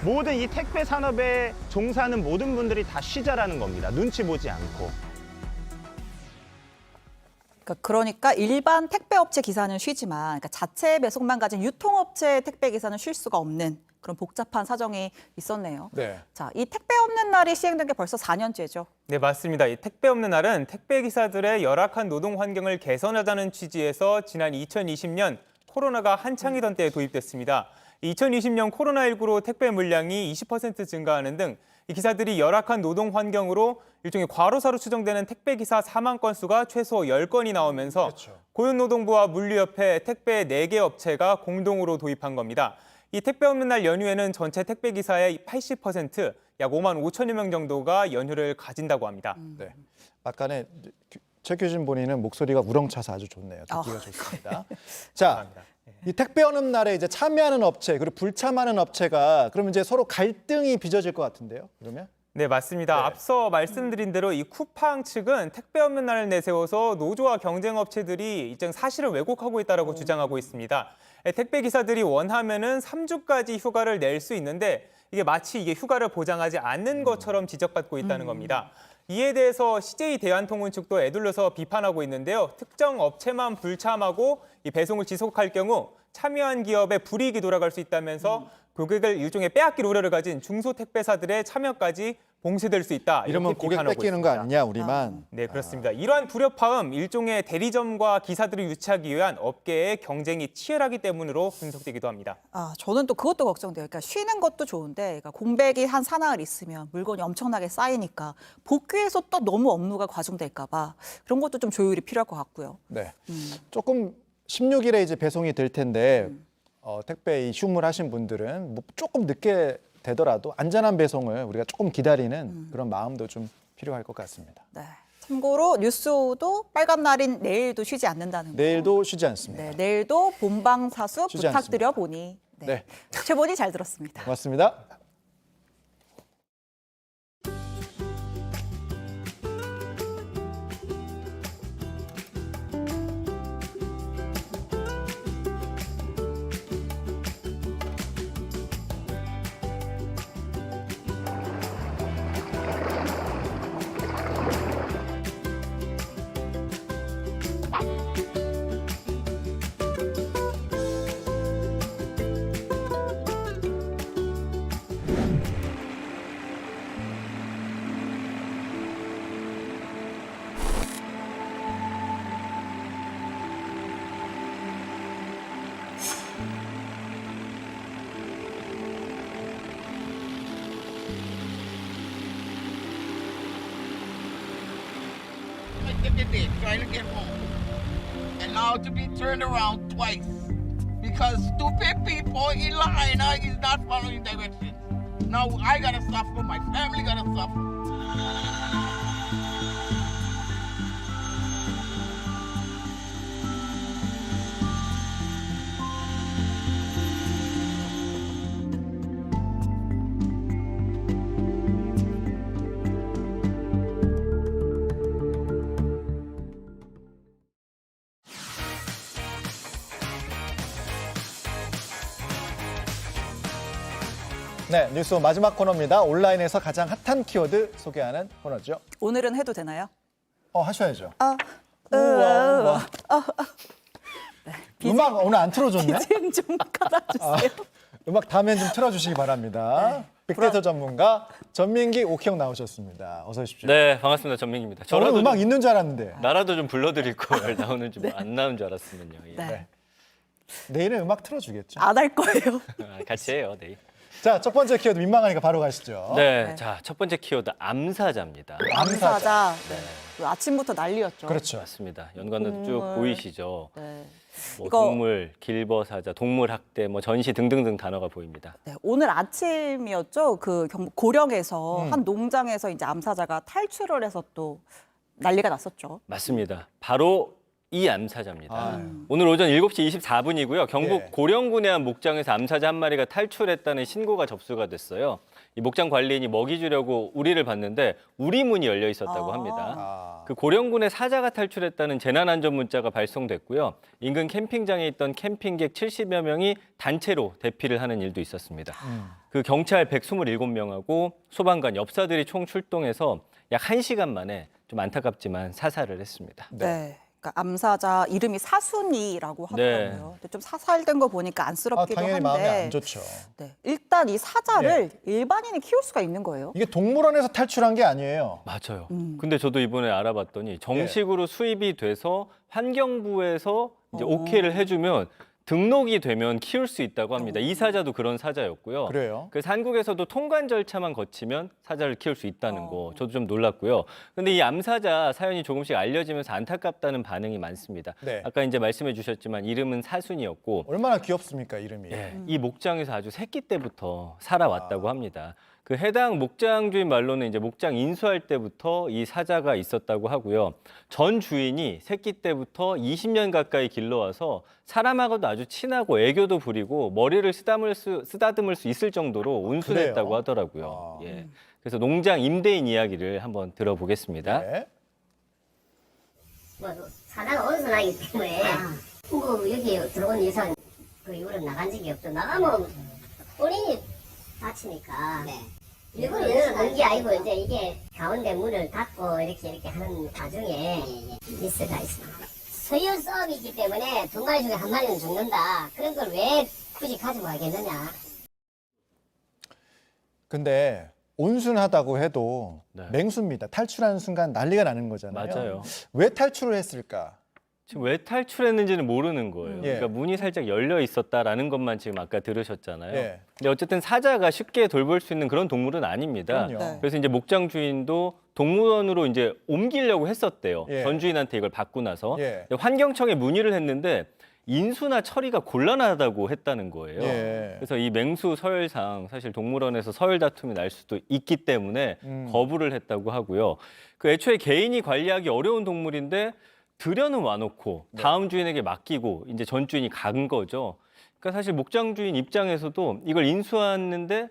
모든 이 택배 산업에 종사하는 모든 분들이 다 쉬자라는 겁니다. 눈치 보지 않고. 그러니까 일반 택배업체 기사는 쉬지만 자체 배송만 가진 유통업체 택배 기사는 쉴 수가 없는 그런 복잡한 사정이 있었네요. 네. 자, 이 택배 없는 날이 시행된 게 벌써 4년째죠. 네, 맞습니다. 이 택배 없는 날은 택배 기사들의 열악한 노동 환경을 개선하자는 취지에서 지난 2020년 코로나가 한창이던 때에 도입됐습니다. 2020년 코로나19로 택배 물량이 20% 증가하는 등 이 기사들이 열악한 노동 환경으로 일종의 과로사로 추정되는 택배 기사 사망 건수가 최소 10건이 나오면서 그렇죠. 고용노동부와 물류협회 택배 4개 업체가 공동으로 도입한 겁니다. 이 택배 없는 날 연휴에는 전체 택배 기사의 80%, 약 5만 5천여 명 정도가 연휴를 가진다고 합니다. 네. 아까는 최 교수님 본인은 목소리가 우렁차서 아주 좋네요. 듣기가 좋습니다. 자, 이 택배 없는 날에 이제 참여하는 업체 그리고 불참하는 업체가 그러면 이제 서로 갈등이 빚어질 것 같은데요. 그러면? 네, 맞습니다. 네. 앞서 말씀드린 대로 이 쿠팡 측은 택배 없는 날을 내세워서 노조와 경쟁 업체들이 일정 사실을 왜곡하고 있다고 주장하고 있습니다. 택배 기사들이 원하면은 3주까지 휴가를 낼 수 있는데 이게 마치 이게 휴가를 보장하지 않는 것처럼 지적받고 있다는 겁니다. 이에 대해서 CJ 대한통운 측도 애둘러서 비판하고 있는데요. 특정 업체만 불참하고 이 배송을 지속할 경우 참여한 기업의 불이익이 돌아갈 수 있다면서 고객을 일종의 빼앗길 우려를 가진 중소택배사들의 참여까지 봉쇄될 수 있다. 이러면 이렇게 고객 비판하고 뺏기는 거 있습니다. 아니냐 우리만. 네, 그렇습니다. 이러한 불협화음, 일종의 대리점과 기사들을 유치하기 위한 업계의 경쟁이 치열하기 때문으로 분석되기도 합니다. 저는 또 그것도 걱정돼요. 그러니까 쉬는 것도 좋은데 그러니까 공백이 한 사나흘 있으면 물건이 엄청나게 쌓이니까 복귀해서 또 너무 업무가 과중될까 봐 그런 것도 좀 조율이 필요할 것 같고요. 네. 조금 16일에 이제 배송이 될 텐데 택배 이 휴무하신 분들은 뭐 조금 늦게 되더라도 안전한 배송을 우리가 조금 기다리는 그런 마음도 좀 필요할 것 같습니다. 네. 참고로 뉴스도 빨간 날인 내일도 쉬지 않는다는 거. 내일도 쉬지 않습니다. 네, 내일도 본방사수 쉬지 부탁드려 보니 네. 최본이 잘 들었습니다. 고맙습니다. Trying to get home, and now to be turned around twice because stupid people in line is not following directions. Now I gotta suffer, my family gotta suffer. 네, 뉴스 마지막 코너입니다. 온라인에서 가장 핫한 키워드 소개하는 코너죠. 오늘은 해도 되나요? 하셔야죠. 우와. 음악 오늘 안 틀어줬네? BGM 좀 깔아주세요. 음악 다음엔 좀 틀어주시기 바랍니다. 빅데이터 전문가 전민기 오키영 나오셨습니다. 어서 오십시오. 네, 반갑습니다. 전민기입니다. 저는 음악 있는 줄 알았는데. 나라도 좀 불러드릴 걸 나오는지 안 나온 줄 알았으면요. 예. 네. 내일은 음악 틀어주겠죠. 안 할 거예요. 같이 해요, 내일. 자, 첫 번째 키워드 민망하니까 바로 가시죠. 네, 자, 첫 번째 키워드 암사자입니다. 암사자. 네. 아침부터 난리였죠. 그렇죠. 맞습니다. 연관도 쭉 보이시죠. 네. 뭐 이거- 동물, 길버사자, 동물 학대, 뭐 전시 등등등 단어가 보입니다. 네, 오늘 아침이었죠. 그 고령에서 한 농장에서 이제 암사자가 탈출을 해서 또 난리가 났었죠. 맞습니다. 바로 이 암사자입니다. 오늘 오전 7시 24분이고요. 경북 예. 고령군의 한 목장에서 암사자 한 마리가 탈출했다는 신고가 접수가 됐어요. 이 목장 관리인이 먹이 주려고 우리를 봤는데 우리문이 열려 있었다고 합니다. 그 고령군의 사자가 탈출했다는 재난안전 문자가 발송됐고요. 인근 캠핑장에 있던 캠핑객 70여 명이 단체로 대피를 하는 일도 있었습니다. 그 경찰 127명하고 소방관, 엽사들이 총 출동해서 약 1시간 만에 좀 안타깝지만 사살을 했습니다. 네. 그러니까 암사자 이름이 사순이라고 하더라고요. 네. 근데 좀 사살된 거 보니까 안쓰럽기도 당연히 한데. 마음이 안 좋죠. 네. 일단 이 사자를 일반인이 키울 수가 있는 거예요. 이게 동물원에서 탈출한 게 아니에요. 맞아요. 근데 저도 이번에 알아봤더니 정식으로 수입이 돼서 환경부에서 이제 오케이를 해주면 등록이 되면 키울 수 있다고 합니다. 이 사자도 그런 사자였고요. 그래요? 그래서 한국에서도 통관 절차만 거치면 사자를 키울 수 있다는 거 저도 좀 놀랐고요. 근데 이 암사자 사연이 조금씩 알려지면서 안타깝다는 반응이 많습니다. 네. 아까 이제 말씀해 주셨지만 이름은 사순이었고 얼마나 귀엽습니까, 이름이. 이 목장에서 아주 새끼 때부터 살아왔다고 합니다. 그 해당 목장 주인 말로는 이제 목장 인수할 때부터 이 사자가 있었다고 하고요. 전 주인이 새끼 때부터 20년 가까이 길러와서 사람하고도 아주 친하고 애교도 부리고 머리를 쓰다듬을 수 있을 정도로 온순했다고 그래요? 하더라고요. 예. 그래서 농장 임대인 이야기를 한번 들어보겠습니다. 네. 뭐 사자가 온순하기 때문에 뭐 여기 들어온 이상 그 이후로 나간 적이 없죠. 나가면 본인이 다치니까. 일부러 열어 놓은 게 아니고 이제 이게 가운데 문을 닫고 이렇게 하는 과정에 미스가 있습니다. 소유 싸움이기 때문에 두 마리 중에 한 마리는 죽는다. 그런 걸 왜 굳이 가지고 가겠느냐. 근데 온순하다고 해도 네. 맹수입니다. 탈출하는 순간 난리가 나는 거잖아요. 맞아요. 왜 탈출을 했을까? 지금 왜 탈출했는지는 모르는 거예요. 예. 그러니까 문이 살짝 열려 있었다라는 것만 지금 아까 들으셨잖아요. 예. 근데 어쨌든 사자가 쉽게 돌볼 수 있는 그런 동물은 아닙니다. 그럼요. 네. 그래서 이제 목장 주인도 동물원으로 이제 옮기려고 했었대요. 예. 전 주인한테 이걸 받고 나서 예. 근데 환경청에 문의를 했는데 인수나 처리가 곤란하다고 했다는 거예요. 예. 그래서 이 맹수 서열상 사실 동물원에서 서열 다툼이 날 수도 있기 때문에 거부를 했다고 하고요. 그 애초에 개인이 관리하기 어려운 동물인데 들여는 와놓고 다음 주인에게 맡기고 이제 전 주인이 간 거죠. 그러니까 사실 목장 주인 입장에서도 이걸 인수하는데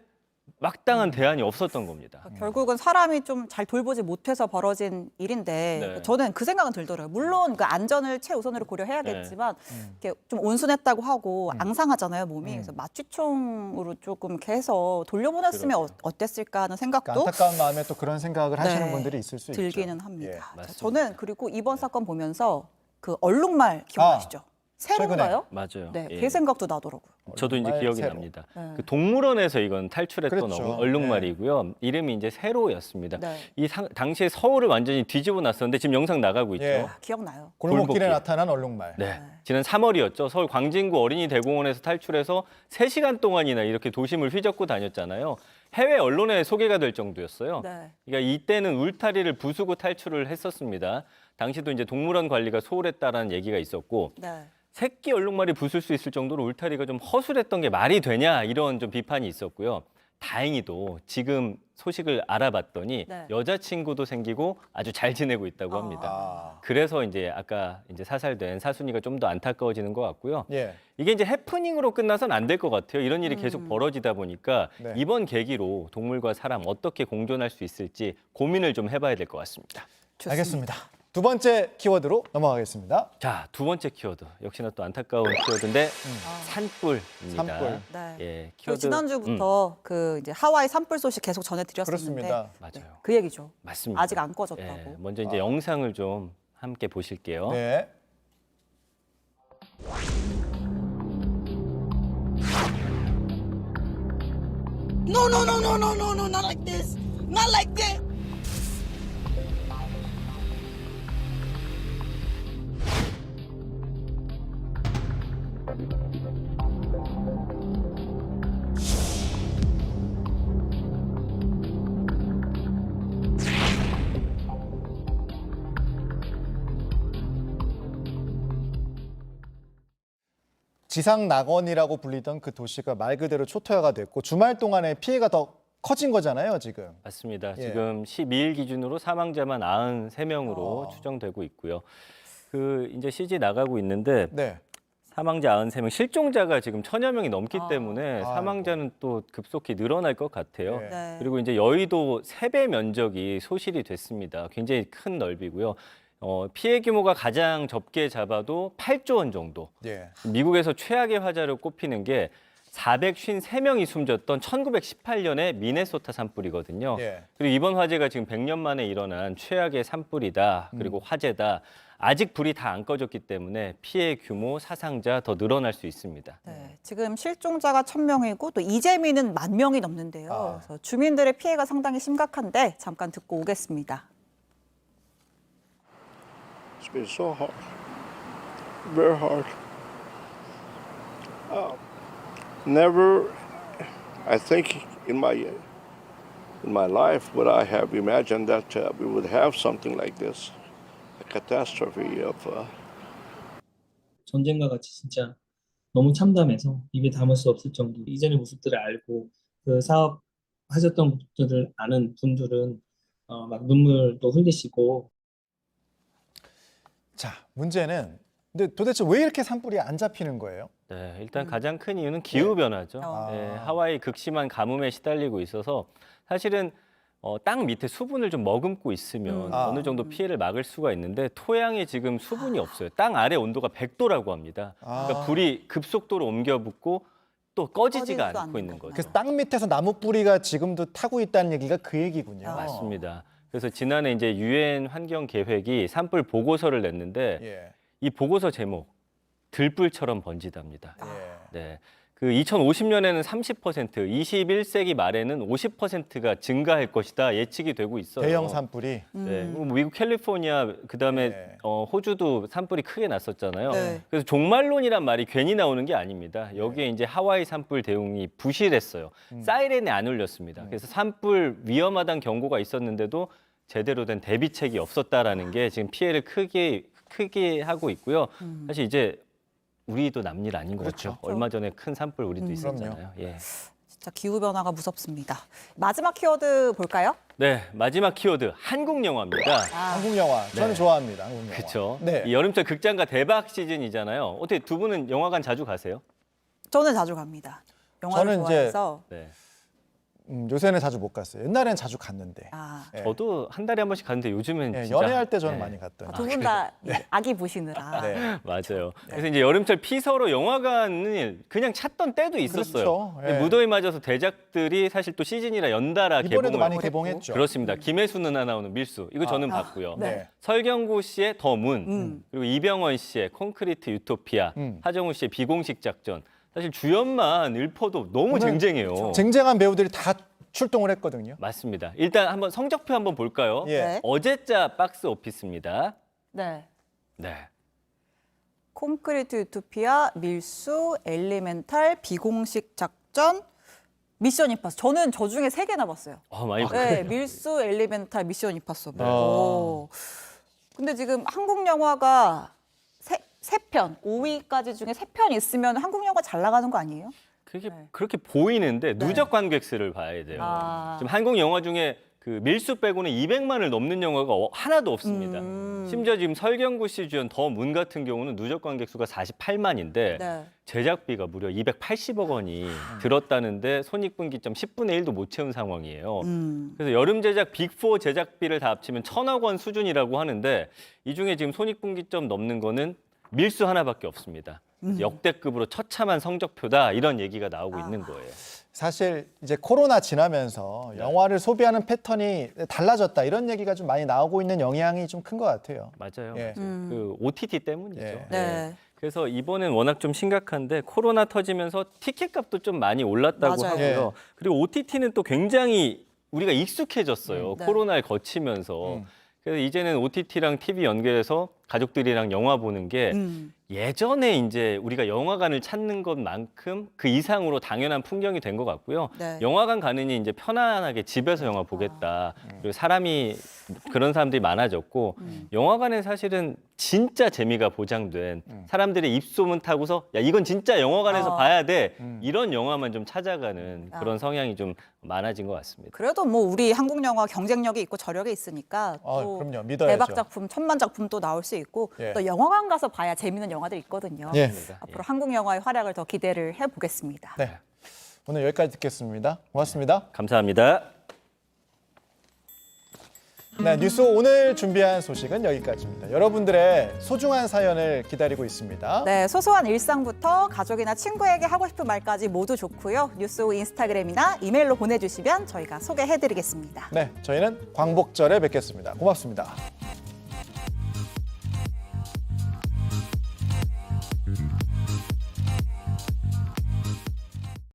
막당한 대안이 없었던 겁니다. 결국은 사람이 좀 잘 돌보지 못해서 벌어진 일인데 네. 저는 그 생각은 들더라고요. 물론 그 안전을 최우선으로 고려해야겠지만 이렇게 좀 온순했다고 하고 앙상하잖아요, 몸이. 그래서 마취총으로 조금 이렇게 해서 돌려보냈으면 어땠을까 하는 생각도 그러니까 안타까운 마음에 또 그런 생각을 하시는 네, 분들이 있을 수 들기는 있죠. 합니다. 예. 자, 맞습니다. 저는 그리고 이번 사건 보면서 그 얼룩말 기억나시죠? 새로인가요? 맞아요. 네, 예. 그 생각도 나더라고요. 저도 이제 얼룩말 기억이 세로. 납니다. 네. 그 동물원에서 이건 탈출했던 그렇죠. 얼룩말이고요. 이름이 이제 세로였습니다. 네. 당시에 서울을 완전히 뒤집어 놨었는데 지금 영상 나가고 있죠. 예. 기억나요. 골목길에 골목길. 나타난 얼룩말. 네. 지난 3월이었죠. 서울 광진구 어린이 대공원에서 탈출해서 3시간 동안이나 이렇게 도심을 휘젓고 다녔잖아요. 해외 언론에 소개가 될 정도였어요. 네. 그러니까 이때는 울타리를 부수고 탈출을 했었습니다. 당시도 이제 동물원 관리가 소홀했다라는 얘기가 있었고 네. 새끼 얼룩말이 부술 수 있을 정도로 울타리가 좀 허술했던 게 말이 되냐 이런 좀 비판이 있었고요. 다행히도 지금 소식을 알아봤더니 네. 여자친구도 생기고 아주 잘 지내고 있다고 합니다. 그래서 이제 아까 이제 사살된 사순이가 좀 더 안타까워지는 것 같고요. 예. 이게 이제 해프닝으로 끝나선 안 될 것 같아요. 이런 일이 계속 벌어지다 보니까 네. 이번 계기로 동물과 사람 어떻게 공존할 수 있을지 고민을 좀 해봐야 될 것 같습니다. 알겠습니다. 두 번째 키워드로 넘어가겠습니다. 자, 두 번째 키워드. 역시나 또 안타까운 키워드인데 산불입니다. 산불. 네. 예, 그 키워드. 지난주부터 그 이제 하와이 산불 소식 계속 전해드렸었는데 그렇습니다. 맞아요. 그 얘기죠. 맞습니다. 아직 안 꺼졌다고. 예, 먼저 이제 영상을 좀 함께 보실게요. 네. No, no, no, no, no, no, no, not like this. Not like that. 지상낙원이라고 불리던 그 도시가 말 그대로 초토화가 됐고 주말 동안에 피해가 더 커진 거잖아요, 지금. 맞습니다. 예. 지금 12일 기준으로 사망자만 93명으로 추정되고 있고요. 그 이제 CG 나가고 있는데 네. 사망자 93명, 실종자가 지금 1000여 명이 넘기 때문에 사망자는 또 급속히 늘어날 것 같아요. 네. 네. 그리고 이제 여의도 세배 면적이 소실이 됐습니다. 굉장히 큰 넓이고요. 피해 규모가 가장 적게 잡아도 8조 원 정도. 예. 미국에서 최악의 화자로 꼽히는 게 453명이 숨졌던 1918년의 미네소타 산불이거든요. 예. 그리고 이번 화재가 지금 100년 만에 일어난 최악의 산불이다. 그리고 화재다. 아직 불이 다 안 꺼졌기 때문에 피해 규모, 사상자 더 늘어날 수 있습니다. 네, 지금 실종자가 1000명이고 또 이재민은 10,000명이 넘는데요. 그래서 주민들의 피해가 상당히 심각한데 잠깐 듣고 오겠습니다. It's been so hard, very hard. Never, I think in my life, would I have imagined that we would have something like this, a catastrophe of. 전쟁과 같이 진짜 너무 참담해서 입에 담을 수 없을 정도. 이전의 모습들을 알고 그 사업 하셨던 분들을 아는 분들은 막 눈물도 흘리시고. 자, 문제는 근데 도대체 왜 이렇게 산불이 안 잡히는 거예요? 네, 일단 가장 큰 이유는 기후 변화죠. 아. 네, 하와이 극심한 가뭄에 시달리고 있어서 사실은 땅 밑에 수분을 좀 머금고 있으면 어느 정도 피해를 막을 수가 있는데 토양에 지금 수분이 없어요. 땅 아래 온도가 100도라고 합니다. 그러니까 불이 급속도로 옮겨 붙고 또 꺼지지가 않고 있는 거죠. 그래서 땅 밑에서 나무 뿌리가 지금도 타고 있다는 얘기가 그 얘기군요. 맞습니다. 그래서 지난해 이제 유엔 환경 계획이 산불 보고서를 냈는데 예. 이 보고서 제목 들불처럼 번지답니다. 네. 그 2050년에는 30%, 21세기 말에는 50%가 증가할 것이다 예측이 되고 있어요. 대형 산불이. 네, 뭐 미국 캘리포니아 그다음에 호주도 산불이 크게 났었잖아요. 네. 그래서 종말론이란 말이 괜히 나오는 게 아닙니다. 여기에 이제 하와이 산불 대응이 부실했어요. 사이렌이 안 울렸습니다. 그래서 산불 위험하다는 경고가 있었는데도 제대로 된 대비책이 없었다라는 게 지금 피해를 크게 하고 있고요. 사실 이제 우리도 남일 아닌 것 같죠. 얼마 전에 큰 산불 우리도 있었잖아요. 예. 진짜 기후 변화가 무섭습니다. 마지막 키워드 볼까요? 네, 마지막 키워드 한국 영화입니다. 한국 영화. 저는 네. 좋아합니다. 한국 영화. 그렇죠. 네. 이 여름철 극장가 대박 시즌이잖아요. 어떻게 두 분은 영화관 자주 가세요? 저는 자주 갑니다. 영화를 저는 이제 좋아해서. 네. 요새는 자주 못 갔어요. 옛날엔 자주 갔는데. 네. 저도 한 달에 한 번씩 가는데 요즘은 네, 진짜 연애할 때 저는 네. 많이 갔더니. 두 분 다 아기 보시느라. 네. 맞아요. 그래서 이제 여름철 피서로 영화관을 그냥 찾던 때도 있었어요. 그렇죠. 근데 예. 무더위 맞아서 대작들이 사실 또 시즌이라 연달아 이번에도 개봉을 많이 했고. 개봉했죠. 그렇습니다. 김혜수 누나 나오는 밀수 이거 저는 봤고요. 네. 설경구 씨의 더 문, 그리고 이병헌 씨의 콘크리트 유토피아, 하정우 씨의 비공식 작전. 사실 주연만 읊어도 너무 오늘 쟁쟁해요. 쟁쟁한 배우들이 다 출동을 했거든요. 맞습니다. 일단 한번 성적표 한번 볼까요? 예. 어제자 박스 오피스입니다. 네. 네. 콘크리트 유토피아, 밀수, 엘리멘탈, 비공식 작전, 미션 임파서. 저는 저 중에 3개나 봤어요. 많이 네, 밀수, 엘리멘탈, 미션 임파서블. 네. 오. 근데 지금 한국 영화가 세 편, 5위까지 중에 3편 있으면 한국 영화 잘 나가는 거 아니에요? 그렇게 보이는데 누적 관객 수를 봐야 돼요. 지금 한국 영화 중에 그 밀수 빼고는 200만을 넘는 영화가 하나도 없습니다. 심지어 지금 설경구 씨 주연 더 문 같은 경우는 누적 관객 수가 48만인데 네. 제작비가 무려 280억 원이 들었다는데 손익분기점 10분의 1도 못 채운 상황이에요. 그래서 여름 제작 빅4 제작비를 다 합치면 1,000억 원 수준이라고 하는데 이 중에 지금 손익분기점 넘는 거는 밀수 하나밖에 없습니다. 역대급으로 처참한 성적표다 이런 얘기가 나오고 있는 거예요. 사실 이제 코로나 지나면서 영화를 소비하는 패턴이 달라졌다 이런 얘기가 좀 많이 나오고 있는 영향이 좀 큰 것 같아요. 맞아요. 예. 그 OTT 때문이죠. 예. 네. 그래서 이번엔 워낙 좀 심각한데 코로나 터지면서 티켓값도 좀 많이 올랐다고 맞아요. 하고요. 예. 그리고 OTT는 또 굉장히 우리가 익숙해졌어요. 네. 코로나를 거치면서. 그래서 이제는 OTT랑 TV 연결해서 가족들이랑 영화 보는 게 예전에 이제 우리가 영화관을 찾는 것만큼 그 이상으로 당연한 풍경이 된 것 같고요. 네. 영화관 가느니 이제 편안하게 집에서 영화 보겠다. 그리고 사람이 그런 사람들이 많아졌고 영화관에 사실은 진짜 재미가 보장된 사람들의 입소문 타고서 야 이건 진짜 영화관에서 봐야 돼 이런 영화만 좀 찾아가는 그런 성향이 좀 많아진 것 같습니다. 그래도 뭐 우리 한국 영화 경쟁력이 있고 저력이 있으니까 또 그럼요. 믿어야죠. 대박 작품, 천만 작품 또 나올 수 있고 예. 또 영화관 가서 봐야 재밌는 영화들 있거든요. 예. 앞으로 한국 영화의 활약을 더 기대를 해보겠습니다. 네. 오늘 여기까지 듣겠습니다. 고맙습니다. 감사합니다. 네, 뉴스 오늘 준비한 소식은 여기까지입니다. 여러분들의 소중한 사연을 기다리고 있습니다. 네, 소소한 일상부터 가족이나 친구에게 하고 싶은 말까지 모두 좋고요. 뉴스 인스타그램이나 이메일로 보내주시면 저희가 소개해드리겠습니다. 네, 저희는 광복절에 뵙겠습니다. 고맙습니다.